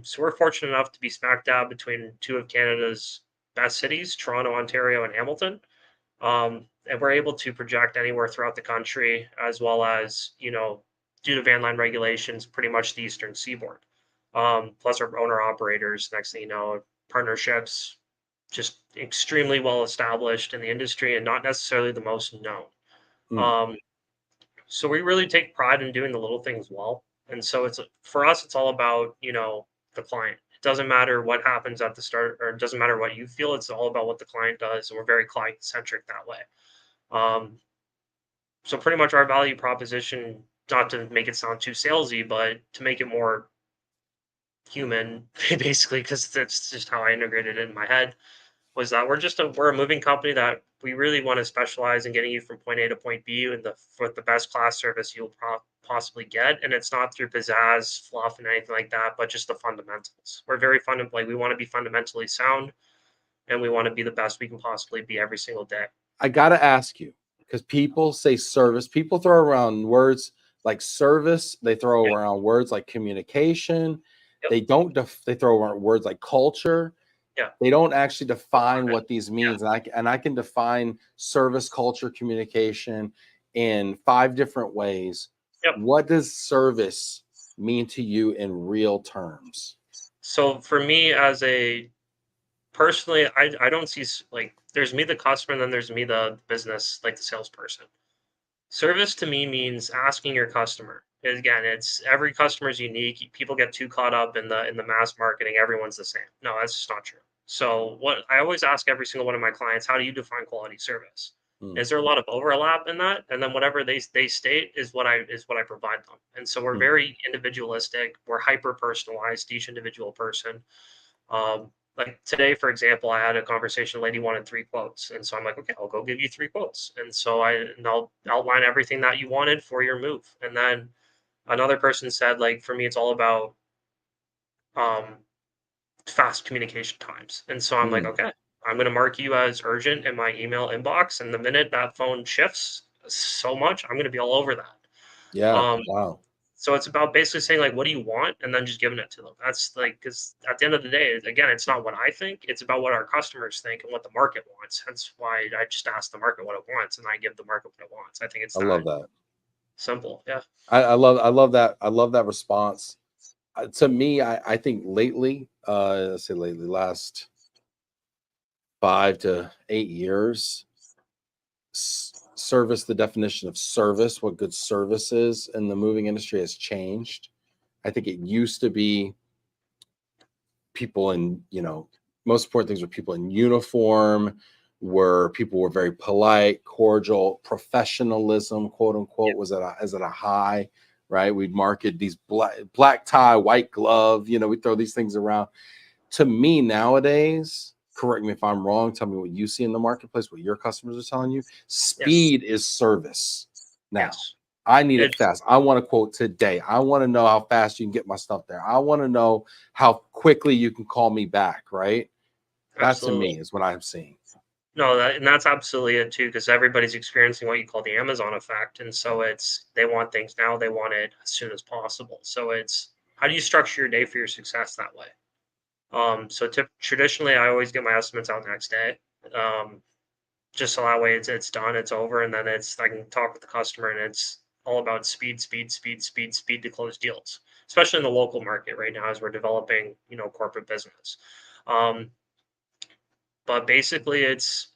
So we're fortunate enough to be smack dab between two of Canada's best cities, Toronto, Ontario, and Hamilton. And we're able to project anywhere throughout the country, as well as, due to van line regulations, pretty much the eastern seaboard. Plus our owner operators, next thing you know, partnerships, just extremely well established in the industry and not necessarily the most known. Um, so we really take pride in doing the little things well. And so it's, for us, it's all about, the client. It doesn't matter what happens at the start, or it doesn't matter what you feel. It's all about what the client does. And we're very client centric that way. So pretty much our value proposition, not to make it sound too salesy, but to make it more human, basically, because that's just how I integrated it in my head, was that we're a moving company that we really want to specialize in getting you from point A to point B and with the best class service you'll possibly get. And it's not through pizzazz, fluff, and anything like that, but just the fundamentals. We're very fundamental. We want to be fundamentally sound, and we want to be the best we can possibly be every single day. I got to ask you, because people say service, people throw around words like service. They throw Yep. around words like communication. Yep. They don't. They throw around words like culture. Yeah. They don't actually define Define it. what these Yeah. means, and I can define service, culture, communication in 5 different ways. Yep. What does service mean to you in real terms? So for me as a personally, I don't see like there's me the customer and then there's me the business like the salesperson. Service to me means asking your customer. Again, it's every customer is unique. People get too caught up in the mass marketing. Everyone's the same. No, that's just not true. So what I always ask every single one of my clients, how do you define quality service? Mm, Is there a lot of overlap in that? And then whatever they state is what I provide them. And so we're mm. very individualistic. We're hyper personalized to each individual person. Like today, for example, I had a conversation. A lady wanted 3 quotes, and so I'm like, okay, I'll go give you 3 quotes, and so I'll outline everything that you wanted for your move. And then another person said, like, for me, it's all about um, fast communication times, and so I'm like, Mm. okay, I'm going to mark you as urgent in my email inbox, and the minute that phone shifts so much, I'm going to be all over that. Yeah. Um, Wow. So it's about basically saying like, "What do you want?" and then just giving it to them. That's like because at the end of the day, again, it's not what I think; it's about what our customers think and what the market wants. That's why I just ask the market what it wants, and I give the market what it wants. I think it's I that love that. simple. Yeah. I love that. I love that response. To me, I think lately, let's say lately, last 5 to 8 years, service, the definition of service, what good service is in the moving industry has changed. I think it used to be people in, most important things were people in uniform, where people were very polite, cordial, professionalism, quote unquote, is at a high, right? We'd market these black tie, white glove, we throw these things around. To me nowadays, correct me if I'm wrong, tell me what you see in the marketplace, what your customers are telling you. Yes. Speed is service now. Yes. I need it It's fast. I want to quote today. I want to know how fast you can get my stuff there. I want to know how quickly you can call me back, right? That to absolutely me is what I'm seeing. no, and that's absolutely it too, because everybody's experiencing what you call the Amazon effect, and so Yeah. it's they want things now, they want it as soon as possible. So it's how do you structure your day for your success that way? So traditionally, I always get my estimates out next day, um, just so that way it's done, it's over, and then it's I can talk with the customer, and it's all about speed, speed, speed, speed, speed to close deals, especially in the local market right now as we're developing, corporate business. Um, but basically, it's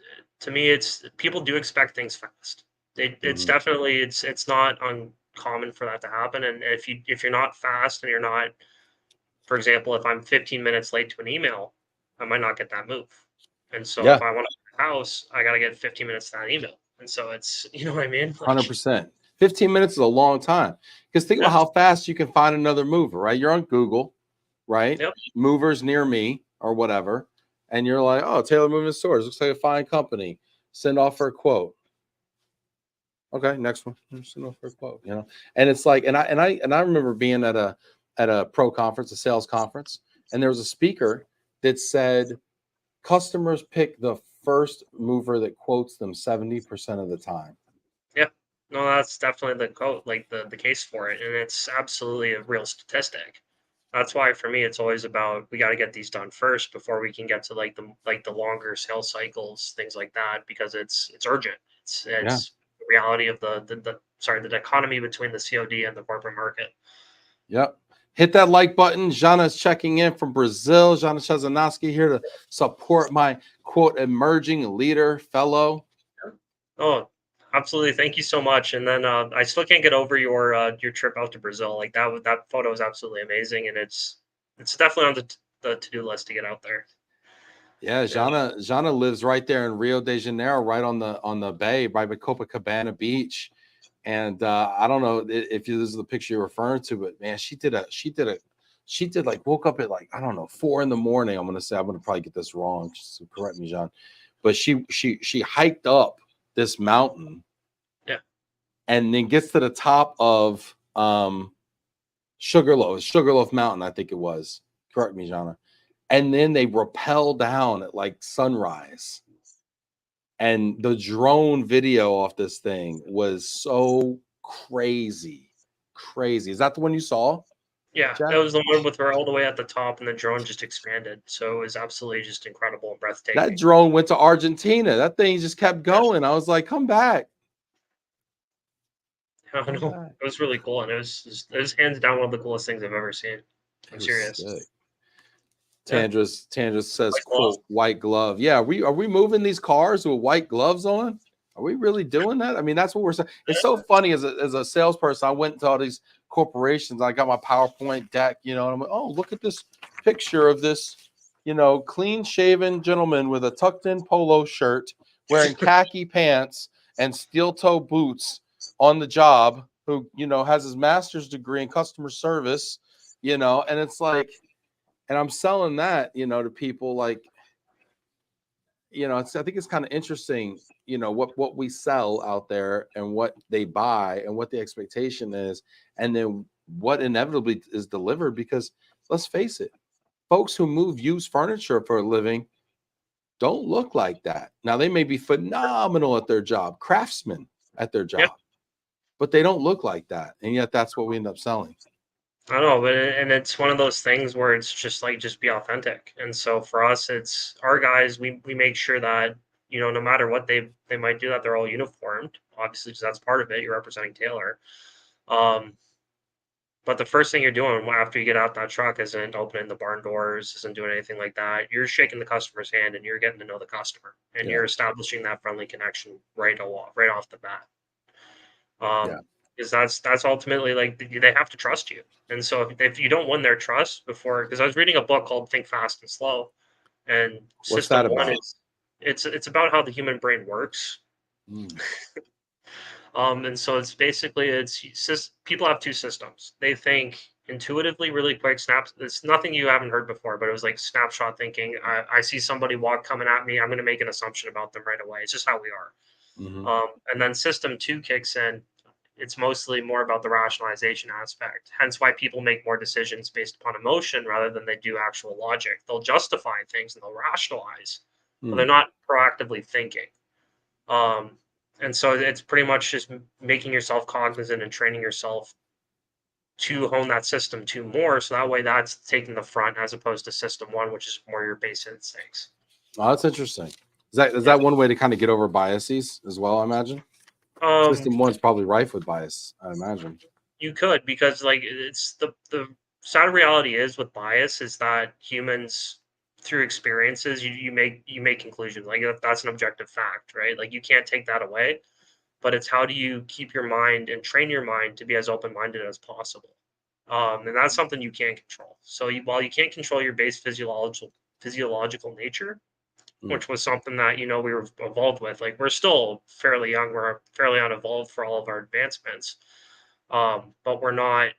to me, it's people do expect things fast. It's Mhm. definitely it's not uncommon for that to happen, and if you're not fast and you're not for example, if I'm 15 minutes late to an email, I might not get that move. And so if Yeah, I want to buy a house, I got to get 15 minutes to that email. And so it's, you know what I mean? Like, 100%. 15 minutes is a long time. Because think about yeah, how fast you can find another mover, right? You're on Google, right? yep, Movers near me or whatever. And you're like, oh, Taylor Moving Stores looks like a fine company. Send off for a quote. Okay, next one. Send off for a quote. And it's like, and I remember being at a pro conference, a sales conference, and there was a speaker that said customers pick the first mover that quotes them 70% of the time. yeah. No, that's definitely the code, like the case for it. And it's absolutely a real statistic. That's why for me, it's always about we got to get these done first before we can get to like the longer sales cycles, things like that, because it's urgent. Yeah. It's the reality of the dichotomy between the COD and the corporate market. Yep. Hit that like button. Jana is checking in from Brazil. Jana Chazanowski here to support my quote emerging leader fellow. Oh, absolutely. Thank you so much. And then I still can't get over your trip out to Brazil. Like that photo is absolutely amazing, and it's definitely on the to do list to get out there. Yeah, Yeah. Jana lives right there in Rio de Janeiro, right on the bay, right by Copacabana Beach. And I don't know if this is the picture you're referring to, but man, she did like woke up at like I don't know 4 in the morning. I'm gonna probably get this wrong. So correct me, John. But she hiked up this mountain Yeah. and then gets to the top of Sugarloaf Mountain, I think it was. Correct me, Jana. And then they rappel down at like sunrise. And the drone video off this thing was so crazy. crazy. Is that the one you saw? Yeah, Jack? that was the one with her all the way at the top, and the drone just expanded. So it was absolutely just incredible and breathtaking. That drone went to Argentina. That thing just kept going. I was like, come back. I Come know. back. It was really cool, and it was hands down one of the coolest things I've ever seen. I'm It was serious. sick. Yeah. Tandris says, White glove. quote, white glove. Yeah, are we moving these cars with white gloves on? Are we really doing that? I mean, that's what we're saying. It's so funny as a salesperson. I went to all these corporations. I got my PowerPoint deck, you know, and I'm like, oh, look at this picture of this, you know, clean shaven gentleman with a tucked in polo shirt, wearing khaki pants and steel toe boots on the job, who, you know, has his master's degree in customer service, you know, and it's like, and I'm selling that, you know, to people like, you know, I think it's kind of interesting, you know, what we sell out there and what they buy and what the expectation is, and then what inevitably is delivered. Because let's face it, folks who move used furniture for a living don't look like that. Now they may be phenomenal at their job, craftsmen at their Yeah. job, but they don't look like that, and yet that's what we end up selling. I don't know, but and it's one of those things where it's just like just be authentic. And so for us, it's our guys. We make sure that no matter what they might do, that they're all uniformed. Obviously, because that's part of it. You're representing Taylor. Um, but the first thing you're doing after you get out that truck isn't opening the barn doors, isn't doing anything like that. You're shaking the customer's hand and you're getting to know the customer, and Yeah. you're establishing that friendly connection right off the bat. Yeah. Because that's ultimately like they have to trust you. And so if you don't win their trust before, because I was reading a book called Think Fast and Slow, and What's system that one about? is it's about how the human brain works. Mm. And so it's basically people have two systems. They think intuitively, really quick snaps. It's nothing you haven't heard before, but it was like snapshot thinking. I see somebody coming at me. I'm going to make an assumption about them right away. It's just how we are. Mm-hmm. And then system two kicks in. It's mostly more about the rationalization aspect. Hence why people make more decisions based upon emotion rather than they do actual logic. They'll justify things and they'll rationalize, but they're not proactively thinking. And so it's pretty much just making yourself cognizant and training yourself to hone that system two more. So that way that's taking the front as opposed to system one, which is more your base instincts. Oh, that's interesting. Is Yeah. that one way to kind of get over biases as well? I imagine system one's probably rife with bias. I imagine You could, because like it's the sad reality is with bias is that humans through experiences you make conclusions like that's an objective fact, right? Like you can't take that away, but it's how do you keep your mind and train your mind to be as open-minded as possible. And that's something you can't control. So while you can't control your base physiological nature, which was something that we were evolved with, like we're still fairly young, we're fairly unevolved for all of our advancements, but we're not,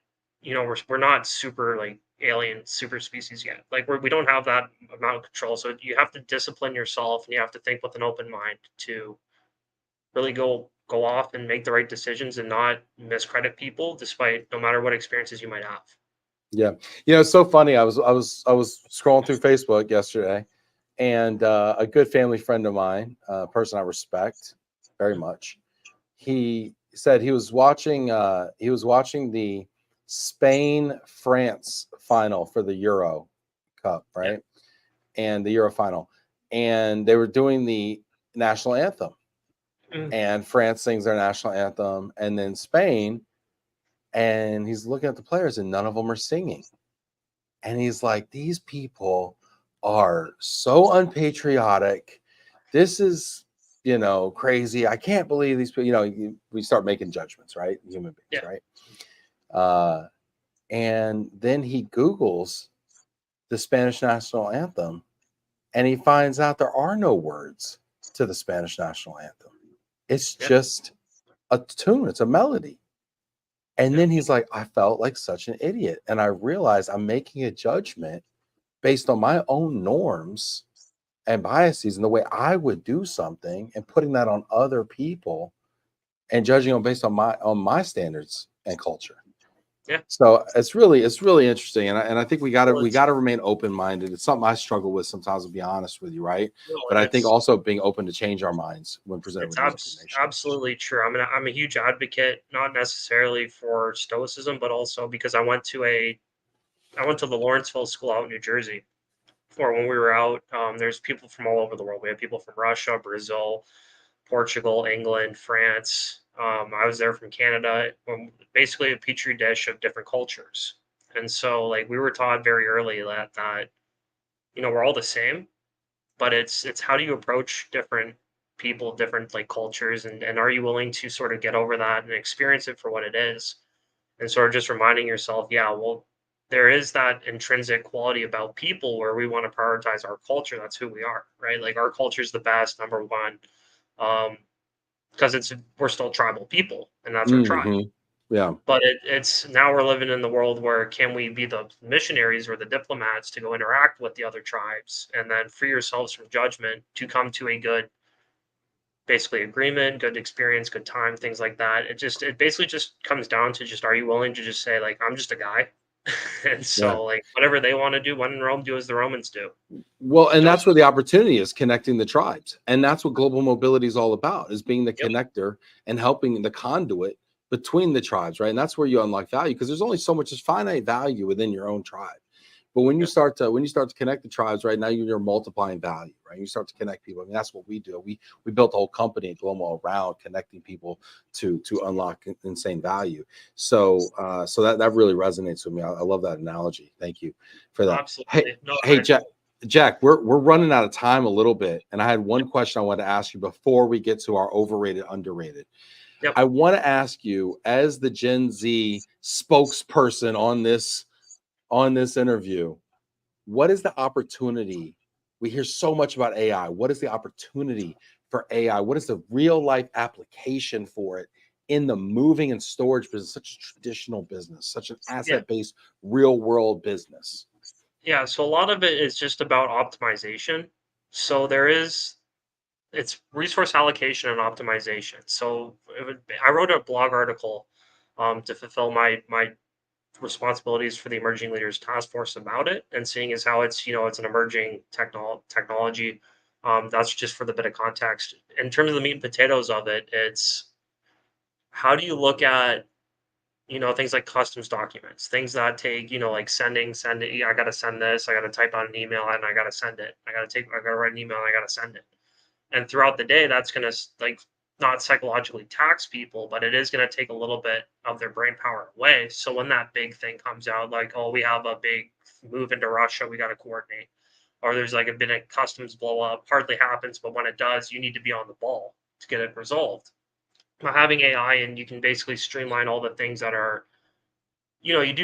we're not super like alien super species yet. Like we don't have that amount of control. So you have to discipline yourself and you have to think with an open mind to really go off and make the right decisions and not miscredit people despite no matter what experiences you might have. Yeah, it's so funny. I was scrolling through Facebook yesterday, and a good family friend of mine, a person I respect very much, he said he was watching the Spain France final for the Euro Cup, Yeah. right? And the Euro final, and they were doing the national anthem, and France sings their national anthem, and then Spain, and he's looking at the players, and none of them are singing. And he's like, these people are so unpatriotic. This is, crazy. I can't believe these people, we start making judgments, right? Human beings, Yeah. right? And then he Googles the Spanish national anthem, and he finds out there are no words to the Spanish national anthem. It's just a tune. It's a melody. And then he's like, I felt like such an idiot. And I realized I'm making a judgment based on my own norms and biases and the way I would do something, and putting that on other people and judging them based on my standards and culture. Yeah. So it's really interesting, and I think we Well, it's gotta remain open minded. It's something I struggle with sometimes, to be honest with you, right? no, But and I think also being open to change our minds when presented with new information. absolutely true. I'm a huge advocate, not necessarily for stoicism, but also because I went to the Lawrenceville School out in New Jersey. Or when we were out, there's people from all over the world. We had people from Russia, Brazil, Portugal, England, France. I was there from Canada. Basically a petri dish of different cultures. And so, like, we were taught very early that we're all the same, but it's how do you approach different people, different like cultures, and are you willing to sort of get over that and experience it for what it is, and sort of just reminding yourself, yeah, well, there is that intrinsic quality about people where we want to prioritize our culture. That's who we are, right? Like our culture is the best, number one, um, because we're still tribal people, and that's our tribe. Hmm. Yeah, But it's now we're living in the world where can we be the missionaries or the diplomats to go interact with the other tribes and then free yourselves from judgment to come to a good, basically agreement, good experience, good time, things like that. It basically just comes down to just are you willing to just say like I'm just a guy, and yeah. so like whatever they want to do, when in Rome, do as the Romans do. Well, and Don't. that's where the opportunity is, connecting the tribes. And that's what global mobility is all about, is being the Yep. connector and helping the conduit between the tribes, right? And that's where you unlock value, because there's only so much, there's finite value within your own tribe. But Yep. when you start to connect the tribes, right now you're multiplying value, right? You start to connect people. I mean, that's what we do. We built a whole company at Global around connecting people to unlock insane value. So so that really resonates with me. I love that analogy. Thank you for that. Hey, Absolutely. No, hey, Jack, we're running out of time a little bit, and I had one question I wanted to ask you before we get to our overrated, underrated. yep. I want to ask you, as the Gen Z spokesperson on this interview, what is the opportunity? We hear so much about AI. What is the opportunity for AI? What is the real life application for it in the moving and storage business, such a traditional business, such an Yeah. asset based, real world business? Yeah. So a lot of it is just about optimization. So it's resource allocation and optimization. So I wrote a blog article to fulfill my responsibilities for the emerging leaders task force about it, and seeing as how it's an emerging technology. That's just for the bit of context. In terms of the meat and potatoes of it, it's how do you look at things like customs documents, things that take like sending. I got to send this. I got to type out an email and I got to send it. I got to write an email and I got to send it. And throughout the day, that's going to like not psychologically tax people, but it is going to take a little bit of their brain power away. So when that big thing comes out, like, oh, we have a big move into Russia, we got to coordinate, or there's like been a customs blow up, hardly happens, but when it does, you need to be on the ball to get it resolved. By having AI, and you can basically streamline all the things that are, you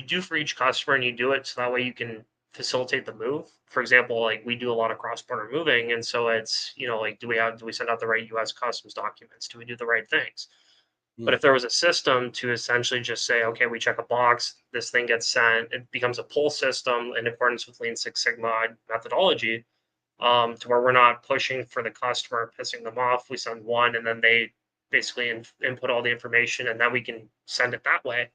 do for each customer, and you do it so that way you can facilitate the move. For example, like we do a lot of cross-border moving, and so it's, like do we send out the right US customs documents? Do we do the right things? But Hmm. if there was a system to essentially just say, okay, we check a box, this thing gets sent, it becomes a pull system in accordance with Lean Six Sigma methodology, to where we're not pushing for the customer, pissing them off. We send one, and then they basically input all the information, and then we can send it that way.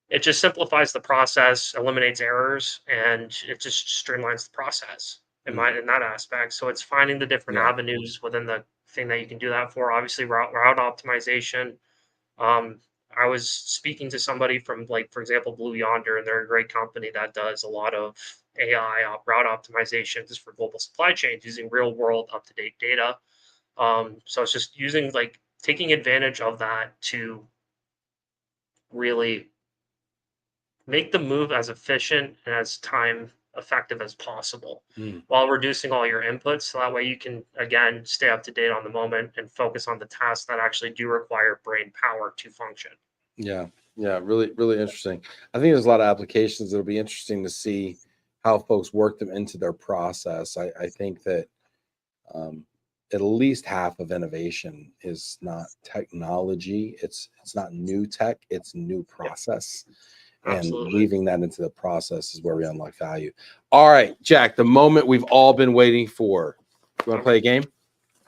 It just simplifies the process, eliminates errors, and it just streamlines the process Hmm. in that aspect. So it's finding the different Yeah. avenues within the thing that you can do that for. Obviously, route optimization. Um, I was speaking to somebody from, like, for example, Blue Yonder, and they're a great company that does a lot of AI route optimizations for global supply chains using real world up to date data. So it's just using, like, taking advantage of that to really make the move as efficient and as time effective as possible Hmm. while reducing all your inputs. So that way you can, again, stay up to date on the moment and focus on the tasks that actually do require brain power to function. Yeah, yeah, really, really interesting. I think there's a lot of applications that'll be interesting to see how folks work them into their process. I think that um, at least half of innovation is not technology. It's not new tech. It's new Yep, process, and absolutely. weaving that into the process is where we unlock value. All right, Jack, the moment we've all been waiting for. You want to I'm, play a game?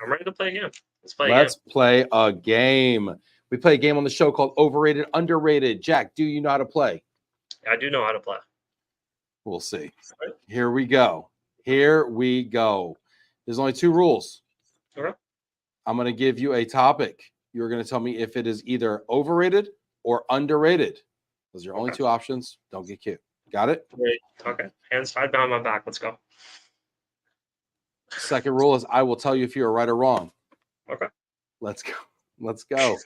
I'm ready to play a game. Let's play a game. Let's play a game. We play a game on the show called Overrated, Underrated. Jack, do you know how to play? I do know how to play. We'll see. Here we go. Here we go. There's only 2 rules. Okay. I'm going to give you a topic. You're going to tell me if it is either overrated or underrated. Those are your only 2 options. Don't get cute. Got it? Great. Okay. Hands tied behind my back. Let's go. Second rule is I will tell you if you're right or wrong. Okay. Let's go. Let's go.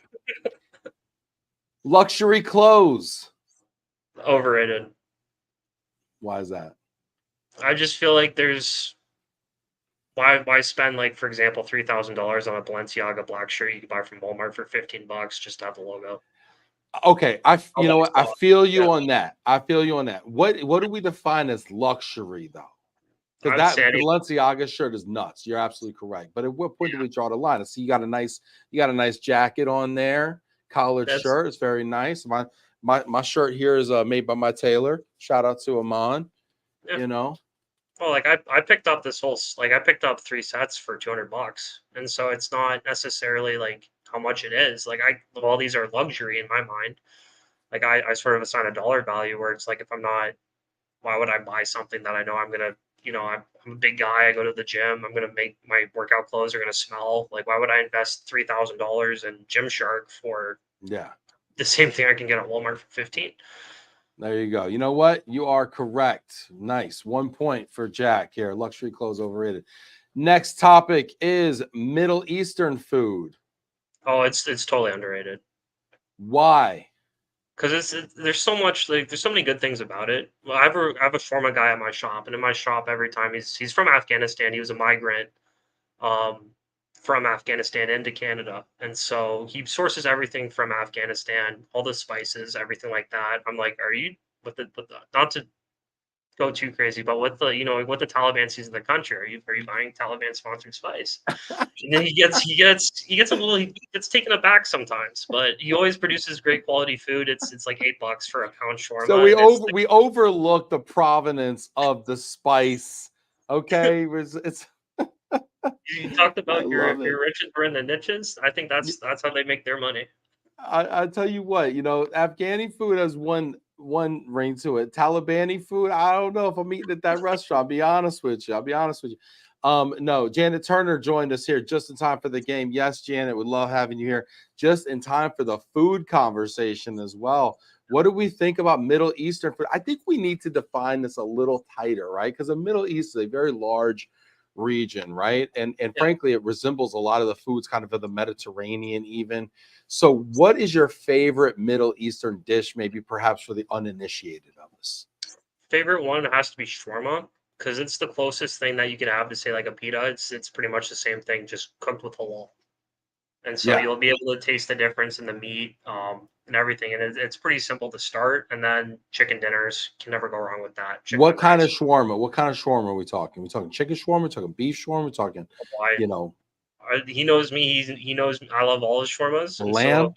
Luxury clothes. Overrated. Why is that? I just feel like there's why spend, like, for example, $3,000 on a Balenciaga black shirt you can buy from Walmart for $15 just to have the logo. Okay, you know what? I feel you Yeah. on that. I feel you on that. What do we define as luxury though? Because I'd say that Balenciaga shirt is nuts. You're absolutely correct. But at what point do we draw the line? I see you got a nice jacket on there, collared shirt. It's very nice. My shirt here is made by my tailor. Shout out to Amon. Yeah. You know. Well, like I picked up this whole I picked up 3 sets for $200, and so it's not necessarily like how much it is. Like all these are luxury in my mind. Like I sort of assign a dollar value where it's like if I'm not, why would I buy something that I know I'm gonna, I'm a big guy. I go to the gym. I'm gonna make my workout clothes are gonna smell. Like why would I invest $3,000 in Gymshark for the same thing I can get at Walmart for 15? There you go. You know what? You are correct. Nice. 1 point for Jack here. Luxury clothes overrated. Next topic is Middle Eastern food. Oh, it's totally underrated. Why? Because there's so much, like, there's so many good things about it. Well, I have a shawarma guy at my shop, and in my shop every time he's from Afghanistan. He was a migrant um, from Afghanistan into Canada, and so he sources everything from Afghanistan, all the spices, everything like that. I'm like, are you with the not to go too crazy, but with the what the Taliban sees in the country, are you buying Taliban sponsored spice? And then he gets taken aback sometimes, but he always produces great quality food. It's like $8 for a pound shawarma. So we overlook the provenance of the spice. Okay, it's you talked about your it. riches were in the niches. I think that's how they make their money. I tell you what, Afghani food has one ring to it. Talibani food, I don't know if I'm eating at that restaurant. I'll be honest with you. No, Janet Turner joined us here just in time for the game. Yes, Janet, would love having you here. Just in time for the food conversation as well. What do we think about Middle Eastern food? I think we need to define this a little tighter, right? Because the Middle East is a very large region, right? And frankly, it resembles a lot of the foods kind of the Mediterranean even. So what is your favorite Middle Eastern dish, maybe perhaps for the uninitiated of us? Favorite one has to be shawarma because it's the closest thing that you can have to, say, like a pita. It's pretty much the same thing, just cooked with halal. And so you'll be able to taste the difference in the meat and everything. And it's pretty simple to start. And then chicken dinners, can never go wrong with that. What kind of shawarma? What kind of shawarma are we talking? We're talking chicken shawarma, we're talking beef shawarma, we're talking, he knows me. He knows I love all his shawarmas. And lamb.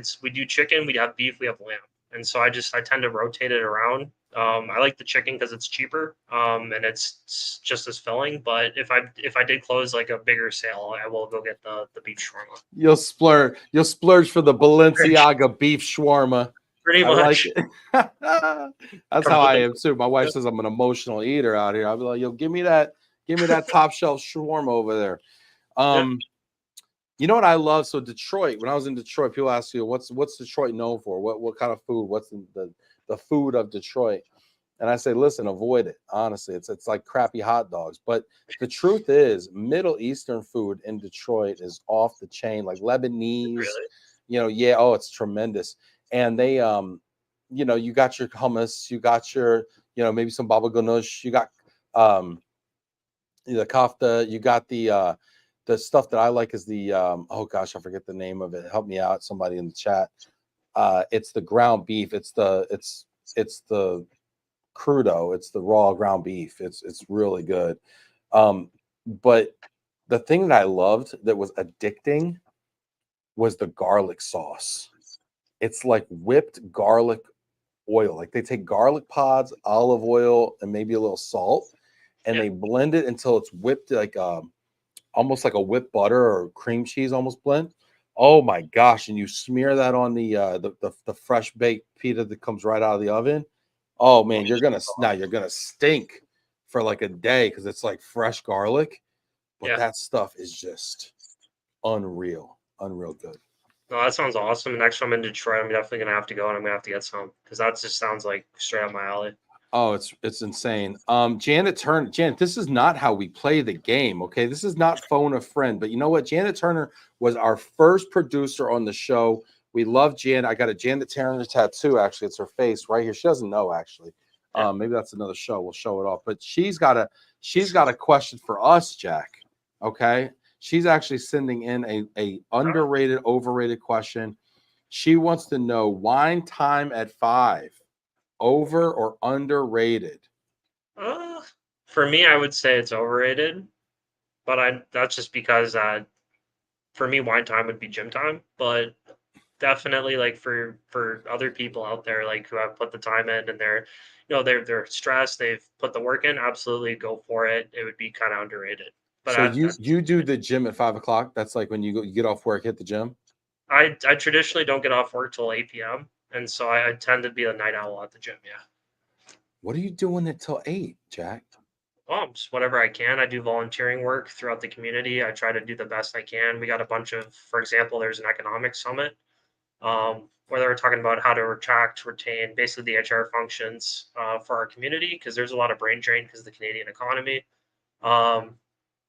So we do chicken, we have beef, we have lamb. And so I tend to rotate it around. I like the chicken because it's cheaper, and it's just as filling. But if I did close like a bigger sale, I will go get the beef shawarma. You'll splurge for the Balenciaga beef shawarma. Pretty much. Like that's how I am too. My wife says I'm an emotional eater out here. I'll be like, yo, give me that top shelf shawarma over there. You know what I love? So Detroit, when I was in Detroit, people ask you, what's Detroit known for? What kind of food? What's the food of Detroit? And I say, listen, avoid it. Honestly, it's like crappy hot dogs. But the truth is, Middle Eastern food in Detroit is off the chain, like Lebanese. Really? Oh, it's tremendous. And they, you got your hummus, you got your, maybe some baba ganoush, you got the kafta, you got the stuff that I like is the oh gosh, I forget the name of it. Help me out, somebody in the chat. It's the ground beef. It's the crudo. It's the raw ground beef. It's really good. But the thing that I loved that was addicting was the garlic sauce. It's like whipped garlic oil. Like they take garlic pods, olive oil, and maybe a little salt, and they blend it until it's whipped like almost like a whipped butter or cream cheese almost blend. Oh my gosh! And you smear that on the fresh baked pita that comes right out of the oven. Oh man, you're gonna stink for like a day because it's like fresh garlic. But Yeah. that stuff is just unreal, unreal good. No, that sounds awesome. Next time I'm in Detroit, I'm definitely gonna have to go and I'm gonna have to get some because that just sounds like straight up my alley. Oh, it's insane. Janet, this is not how we play the game. Okay, this is not phone a friend. But you know what? Janet Turner was our first producer on the show. We love Janet. I got a Janet Turner tattoo. Actually, it's her face right here. She doesn't know actually. Yeah. Maybe that's another show. We'll show it off. But she's got a question for us, Jack. Okay, she's actually sending in a underrated, overrated question. She wants to know wine time at 5. Over or underrated? Uh, for me, I would say it's overrated, but that's just because for me, wine time would be gym time. But definitely, like for other people out there, like who have put the time in and they're stressed, they've put the work in. Absolutely, go for it. It would be kind of underrated. But So you that's you do the gym at 5 o'clock? That's like when you get off work, hit the gym. I traditionally don't get off work till 8 p.m. and so I tend to be a night owl at the gym. Yeah. What are you doing until 8, Jack? Just whatever I can. I do volunteering work throughout the community. I try to do the best I can. We got a bunch of, for example, there's an economic summit where they were talking about how to attract, retain, basically the HR functions for our community because there's a lot of brain drain because of the Canadian economy. Um,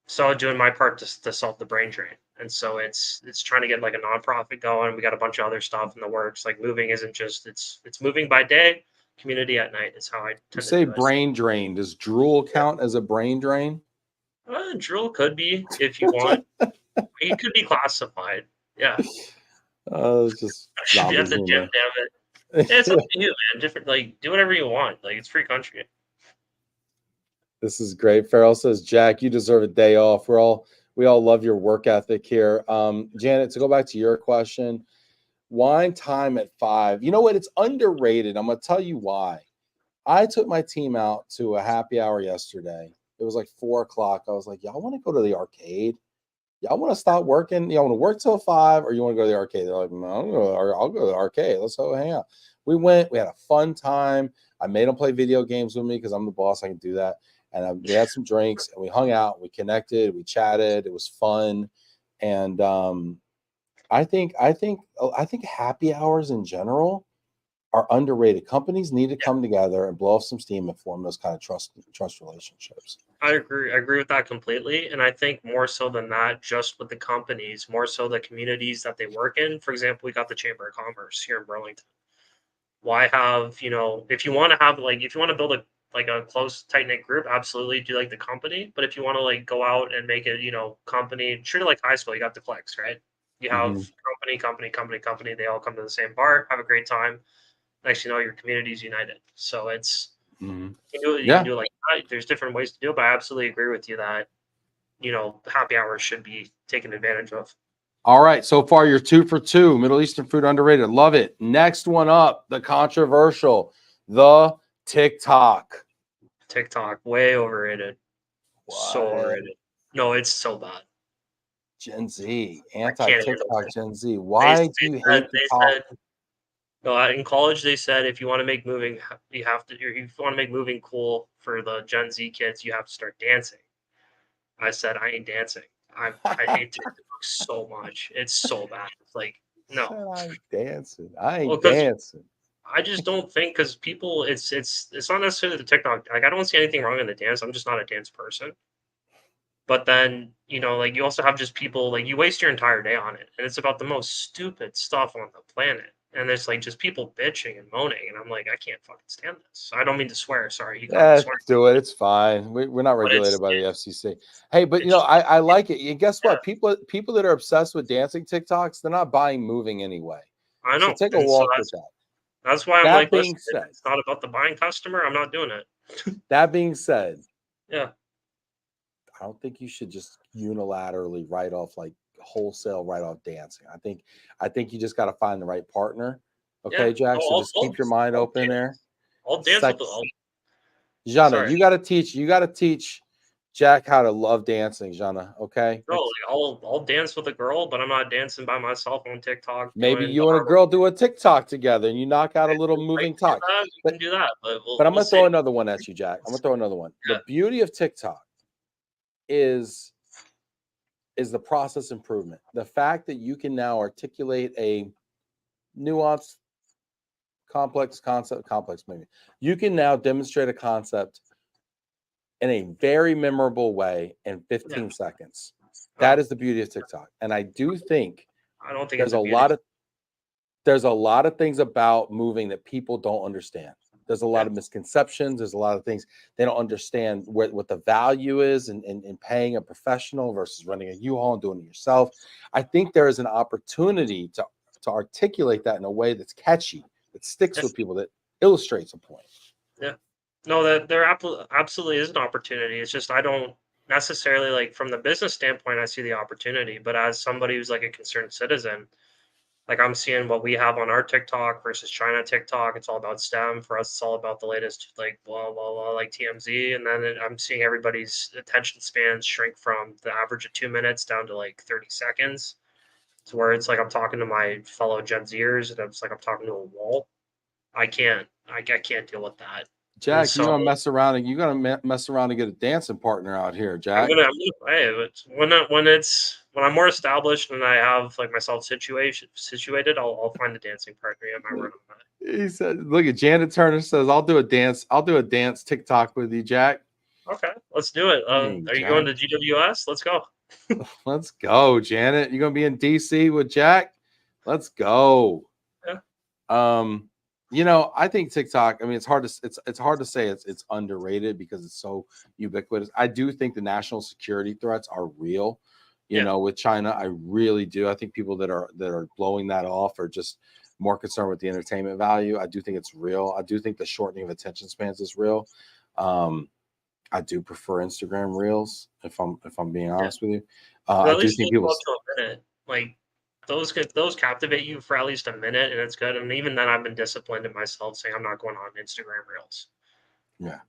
so doing my part to solve the brain drain, and so it's trying to get like a nonprofit going. We got a bunch of other stuff in the works. Like moving isn't just it's moving by day, community at night is how I You tend to say do it. brain drain. Does drool count as a brain drain? Drill could be if you want. It could be classified. Yeah. Oh, it's just I should be zombie at the gym, humor. damn it. Yeah, it's up to you, man. Different, like, do whatever you want. Like, it's free country. This is great. Farrell says, Jack, you deserve a day off. We all love your work ethic here. Janet, to go back to your question, wine time at 5. You know what? It's underrated. I'm gonna tell you why. I took my team out to a happy hour yesterday. It was like 4 o'clock. I was like, y'all want to go to the arcade? Y'all want to stop working? Y'all want to work till 5 or you want to go to the arcade? They're like, no, I'll go to the arcade. Let's go hang out. We went, we had a fun time. I made them play video games with me because I'm the boss. I can do that. And we had some drinks and we hung out, we connected, we chatted. It was fun. And I think happy hours in general are underrated. Companies need to Yeah, come together and blow off some steam and form those kind of trust relationships. I agree. I agree with that completely. And I think more so than that, just with the companies, more so the communities that they work in. For example, we got the Chamber of Commerce here in Burlington. Why have, if you want to have, like, if you want to build a close, tight knit group, absolutely do like the company. But if you want to, like, go out and make it, company, treat it like high school, you got the cliques, right? You have Hmm. company, they all come to the same bar, have a great time. Next, your community's united. So Hmm. you can Yeah. do it like that. There's different ways to do it, but I absolutely agree with you that, happy hours should be taken advantage of. All right. So far, you're 2 for 2. Middle Eastern food underrated. Love it. Next one up, the controversial, the TikTok. TikTok, way overrated. So What? overrated. No, it's so bad. Gen Z, I can't handle anti-TikTok it. Gen Z. They Why do they you said hate the they talk? said no, in college they said if you want to make moving, you have to. If you want to make moving cool for the Gen Z kids, you have to start dancing. I said I ain't dancing. I hate TikTok so much. It's so bad. It's like no. Said I ain't dancing. I Well, ain't because dancing. I just don't think because people, it's not necessarily the TikTok. Like I don't see anything wrong in the dance. I'm just not a dance person. But then, like you also have just people like you waste your entire day on it. And it's about the most stupid stuff on the planet. And there's like just people bitching and moaning. And I'm like, I can't fucking stand this. I don't mean to swear. Sorry, you caught me Yeah, swearing. do it. It's fine. We're not But regulated it's by the FCC. Hey, but it's I like it. And guess yeah, what? People that are obsessed with dancing TikToks, they're not buying moving anyway. I So know. take a And so walk with that's that. that's why I'm That like, listen, being if said, it's not about the buying customer, I'm not doing it. that being said, Yeah. I don't think you should just unilaterally write off like wholesale write off dancing. I think you just got to find the right partner. Yeah. Okay, Jack. No, So just keep your mind I'll open there. dance. I'll dance with the Sex, Jana, sorry. you got to teach Jack how to love dancing, Jana. Okay. No, like I'll dance with a girl, but I'm not dancing by myself on TikTok Maybe doing the you and a Harlem. girl do a TikTok together and you knock out a little I moving can do talk. that. We But can do that, but I'm we'll gonna see. throw another one at you, Jack. I'm gonna throw another one. The Yeah. beauty of TikTok is the process improvement. The fact that you can now articulate a nuanced, complex maybe. You can now demonstrate a concept in a very memorable way in Yeah. 15 seconds. That Well, is the beauty of TikTok. And I do think I don't think it's there's a a beauty. lot of things about moving that people don't understand. There's a lot Yeah. of misconceptions. There's a lot of things they don't understand what the value is in paying a professional versus running a U-Haul and doing it yourself. I think there is an opportunity to articulate that in a way that's catchy, that sticks Yeah. with people, that illustrates a point. Yeah. No, that there absolutely is an opportunity. It's just I don't necessarily like from the business standpoint. I see the opportunity, but as somebody who's like a concerned citizen, like I'm seeing what we have on our TikTok versus China TikTok. It's all about STEM. For us, it's all about the latest, like blah blah blah, like TMZ. And then I'm seeing everybody's attention spans shrink from the average of 2 minutes down to like 30 seconds. To where it's like I'm talking to my fellow Gen Zers, and it's like I'm talking to a wall. I can't deal with that. And Jack, you're so gonna mess around and mess around and get a dancing partner out here, Jack. I'm gonna hey, it's when I'm more established and I have like myself situated, I'll find a dancing partner. I might run on that. He said, "Look at Janet Turner says I'll do a dance. I'll do a dance TikTok with you, Jack." Okay, let's do it. Hey, Are you Jack, going to GWS? Let's go. let's go, Janet. You gonna be in DC with Jack? Let's go. Yeah. I think TikTok. I mean, it's hard to say it's underrated because it's so ubiquitous. I do think the national security threats are real. Yeah. With China, I really do. I think people that are blowing that off are just more concerned with the entertainment value. I do think it's real. I do think the shortening of attention spans is real. I do prefer Instagram Reels if I'm being Yeah. honest with you. But I at do least think those people. go up to a minute. Like those captivate you for at least a minute, and it's good. And even then, I've been disciplined in myself, saying I'm not going on Instagram Reels Yeah,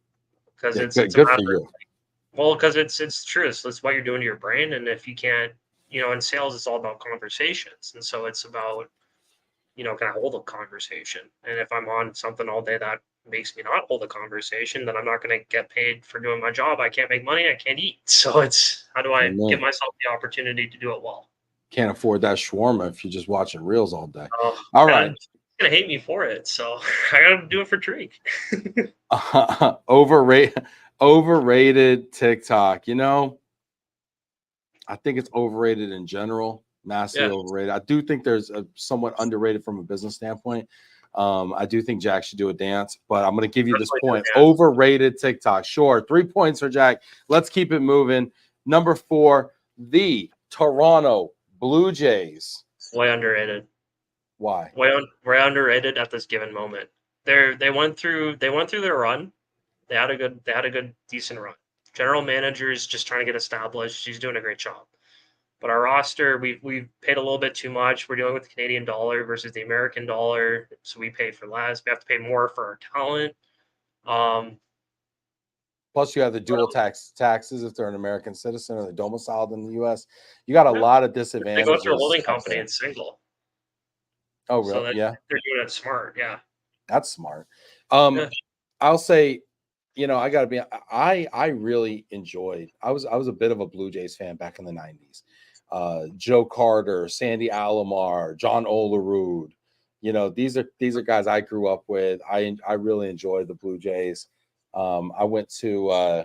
because yeah, it's good, a good matter. for you. Well, because it's true. It's what you're doing to your brain, and if you can't, in sales, it's all about conversations, and so it's about can I hold a conversation? And if I'm on something all day that makes me not hold a conversation, then I'm not going to get paid for doing my job. I can't make money. I can't eat. So it's how do I give Amen. myself the opportunity to do it well? Can't afford that shawarma if you're just watching reels all day. Oh, All God, right. he's gonna hate me for it. So I gotta do it for Drake. Overrated TikTok. I think it's overrated in general, massively Yeah, overrated. I do think there's a somewhat underrated from a business standpoint. I do think Jack should do a dance, but I'm going to give you this definitely do point. a dance. Overrated TikTok. Sure. 3 points for Jack. Let's keep it moving. Number 4, the Toronto Blue Jays. Way underrated. Why? Way underrated at this given moment. They went through their run. They had a good decent run. General manager is just trying to get established. He's doing a great job. But our roster, we've paid a little bit too much. We're dealing with the Canadian dollar versus the American dollar, so we pay for less. We have to pay more for our talent. Um, Plus, you have the dual taxes if they're an American citizen or they're domiciled in the U.S. You got a yeah, lot of they go through a disadvantages holding up company there. and single, Oh, so really? that Yeah, they're doing it smart. Yeah, that's smart. Um, yeah, I'll say, I got to be. I really enjoyed. I was a bit of a Blue Jays fan back in the '90s. Joe Carter, Sandy Alomar, John Olerud. These are guys I grew up with. I really enjoyed the Blue Jays. I went to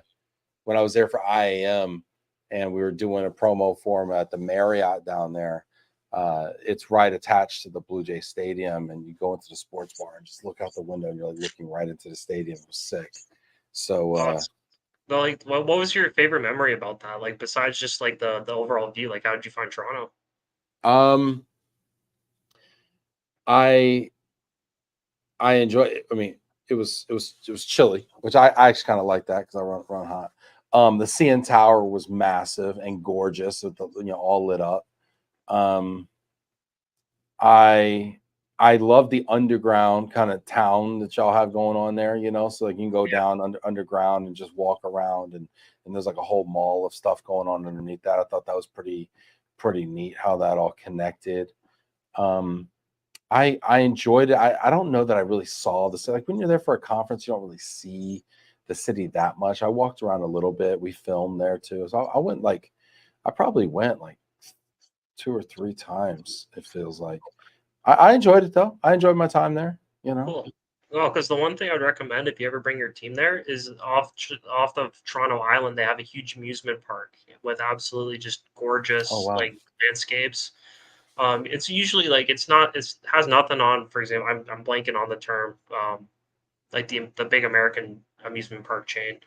when I was there for IAM, and we were doing a promo for them at the Marriott down there. It's right attached to the Blue Jay Stadium, and you go into the sports bar and just look out the window, and you're like looking right into the stadium. It was sick. So oh, like, what was your favorite memory about that? Like, besides just like the overall view, like, how did you find Toronto? um I I enjoy it. I mean, it was chilly, which I actually kind of like that because I run hot. The CN Tower was massive and gorgeous with all lit up. Um I I love the underground kind of town that y'all have going on there, you know, so like you can go Yeah, down underground and just walk around, and there's like a whole mall of stuff going on underneath that. I thought that was pretty neat how that all connected. Um, I enjoyed it. I don't know that I really saw the city. Like when you're there for a conference, you don't really see the city that much. I walked around a little bit. We filmed there too. So I went like I probably went like 2 or 3 times, it feels like. I enjoyed it though. I enjoyed my time there, you know. cool. No, because the one thing I would recommend if you ever bring your team there is off of Toronto Island. They have a huge amusement park with absolutely just Oh gorgeous wow. like landscapes. It's usually like it's not it has nothing on. For example, I'm blanking on the term. Like the big American amusement park chain.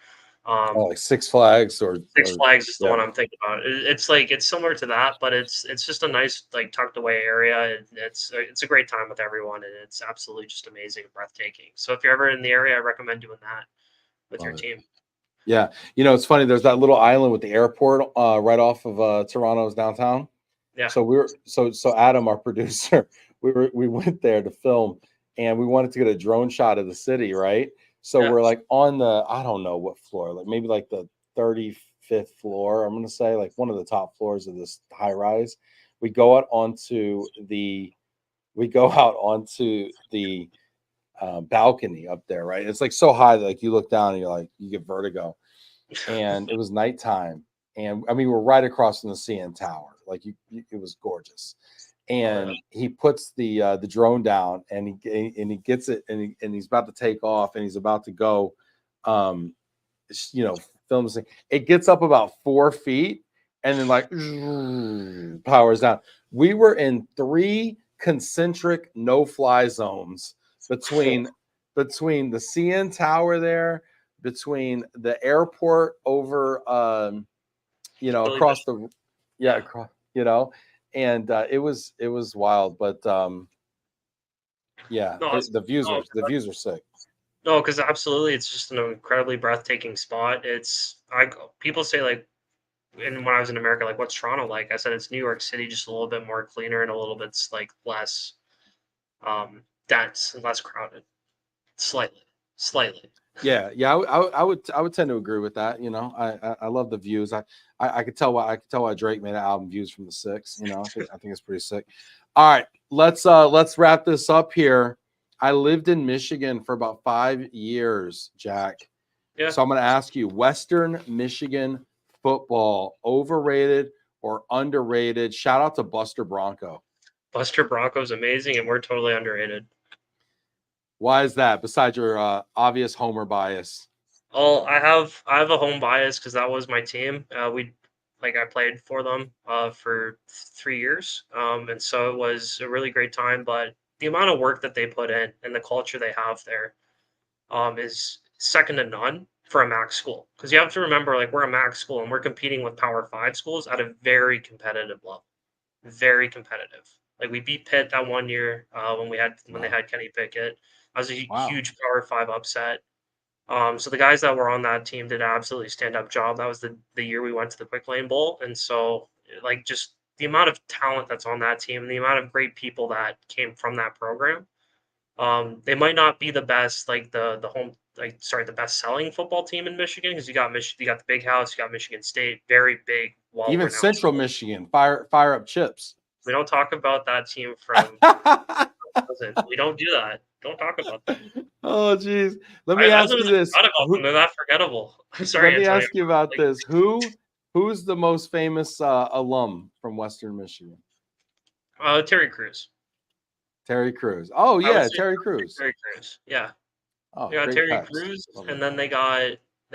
Oh, Um, like Six Flags Six or Flags is the yeah. one I'm thinking about. It's like it's similar to that, but it's just a nice like tucked away area. It's a great time with everyone, and it's absolutely just amazing and breathtaking. So if you're ever in the area, I recommend doing that with your Love it. team. Yeah. You know, it's funny, there's that little island with the airport right off of Toronto's downtown. Yeah, So we were so Adam, our producer, we went there to film, and we wanted to get a drone shot of the city, right? So yeah, we're like on the, I don't know what floor, like maybe like the 35th floor. I'm gonna say like one of the top floors of this high rise. We go out onto the we go out onto the balcony up there, right? It's like so high that like you look down and you're like you get vertigo. And it was nighttime, and I mean we're right across from the CN Tower, like it was gorgeous. oh yeah. And he puts the drone down, and he gets it, and he's about to take off, and he's about to go, um, you know, film this thing. It gets up about 4 feet, and then like powers down. We were in 3 concentric no-fly zones between the CN Tower there, between the airport over, you know, Philly across Mission. the, yeah, Yeah. across, you know, and it was wild, but yeah, No, it's, no, the views are sick. no, because absolutely, it's just an incredibly breathtaking spot. People say like, and when I was in America, like, what's Toronto like? I said it's New York City, just a little bit more cleaner and a little bit like less dense and less crowded. Slightly, slightly. Yeah, yeah, I would tend to agree with that. You know, I love the views. I could tell why Drake made an album, Views from the Six. You know, I think it's pretty sick. All right, let's wrap this up here. I lived in Michigan for about 5 years, Jack. Yeah, So I'm going to ask you: Western Michigan football, overrated or underrated? Shout out to Buster Bronco. Buster Bronco's amazing, and we're totally underrated. Why is that? Besides your obvious homer bias. Oh, I have a home bias because that was my team. I played for them for 3 years, and so it was a really great time. But the amount of work that they put in and the culture they have there is second to none for a MAC school. Because you have to remember, like we're a MAC school and we're competing with Power Five schools at a very competitive level, very competitive. Like we beat Pitt that one year when they Wow. had Kenny Pickett. That was a Wow. huge Power Five upset. So the guys that were on that team did an absolutely stand up job. That was the year we went to the Quick Lane Bowl, and so like just the amount of talent that's on that team, and the amount of great people that came from that program. They might not be the best, like the best selling football team in Michigan because you got the Big House, you got Michigan State, very big, well Even renowned Central school. Michigan, fire up chips. We don't talk about that team from. Listen, we don't do that. Don't talk about them. Oh, geez. Let me I ask literally you this. forgot about them. They're that forgettable. I'm Let sorry, me Antonio. ask you about Like this. Who's the most famous alum from Western Michigan? Terry Crews. Terry Crews. Oh I would yeah, say Terry Crews. Terry Crews. Yeah. Oh, They got great Terry pets. Crews, Love and it. then they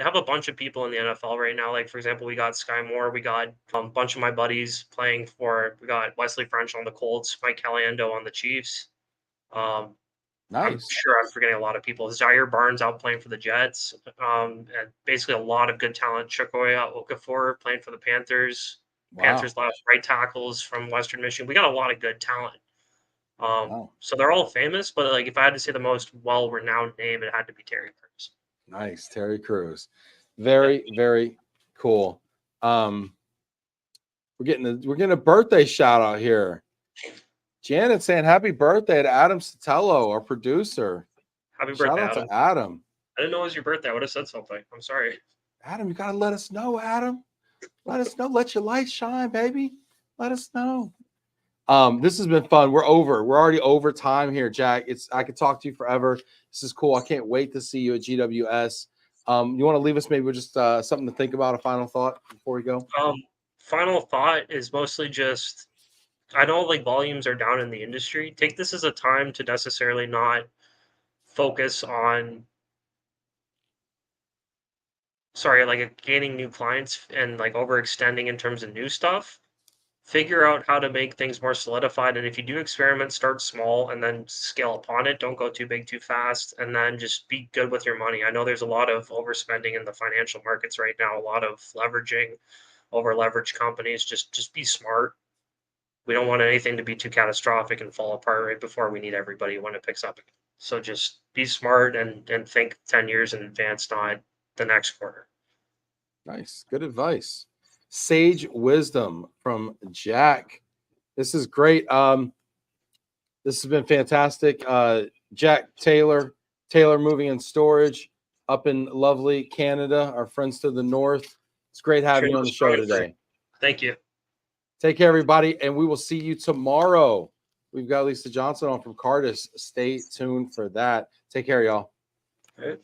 have a bunch of people in the NFL right now. Like for example, we got Sky Moore, we got a bunch of my buddies playing for. We got Wesley French on the Colts, Mike Caliendo on the Chiefs. Um, I'm Nice. sure I'm forgetting a lot of people. Zaire Barnes out playing for the Jets. And basically a lot of good talent. Chukwueze Okafor playing for the Panthers. Wow. Panthers left right tackles from Western Michigan. We got a lot of good talent. Wow. So they're all famous, but like if I had to say the most well-renowned name, it had to be Terry Crews. Nice. Terry Crews. Yeah. Very, very cool. We're getting a birthday shout out here. Janet saying happy birthday to Adam Sotelo, our producer. Happy Shout birthday, out Adam. to Adam. I didn't know it was your birthday. I would have said something. I'm sorry. Adam, you gotta let us know, Adam. Let us know. Let your light shine, baby. Let us know. This has been fun. We're already over time here, Jack. I could talk to you forever. This is cool. I can't wait to see you at GWS. You want to leave us maybe with just something to think about, a final thought before we go? Final thought is mostly just I know like volumes are down in the industry. Take this as a time to necessarily not focus on like gaining new clients and like overextending in terms of new stuff. Figure out how to make things more solidified. And if you do experiment, start small and then scale upon it. Don't go too big too fast. And then just be good with your money. I know there's a lot of overspending in the financial markets right now, a lot of leveraging, over leveraged companies. Just be smart. We don't want anything to be too catastrophic and fall apart right before we need everybody when it picks up. So just be smart and think 10 years in advance, not the next quarter. Nice. Good advice. Sage wisdom from Jack. This is great. This has been fantastic. Jack Taylor Moving and Storage up in lovely Canada, our friends to the north. It's great having you on the show today. Thank you. Take care, everybody, and we will see you tomorrow. We've got Lisa Johnson on from Cardis. Stay tuned for that. Take care, y'all. All right.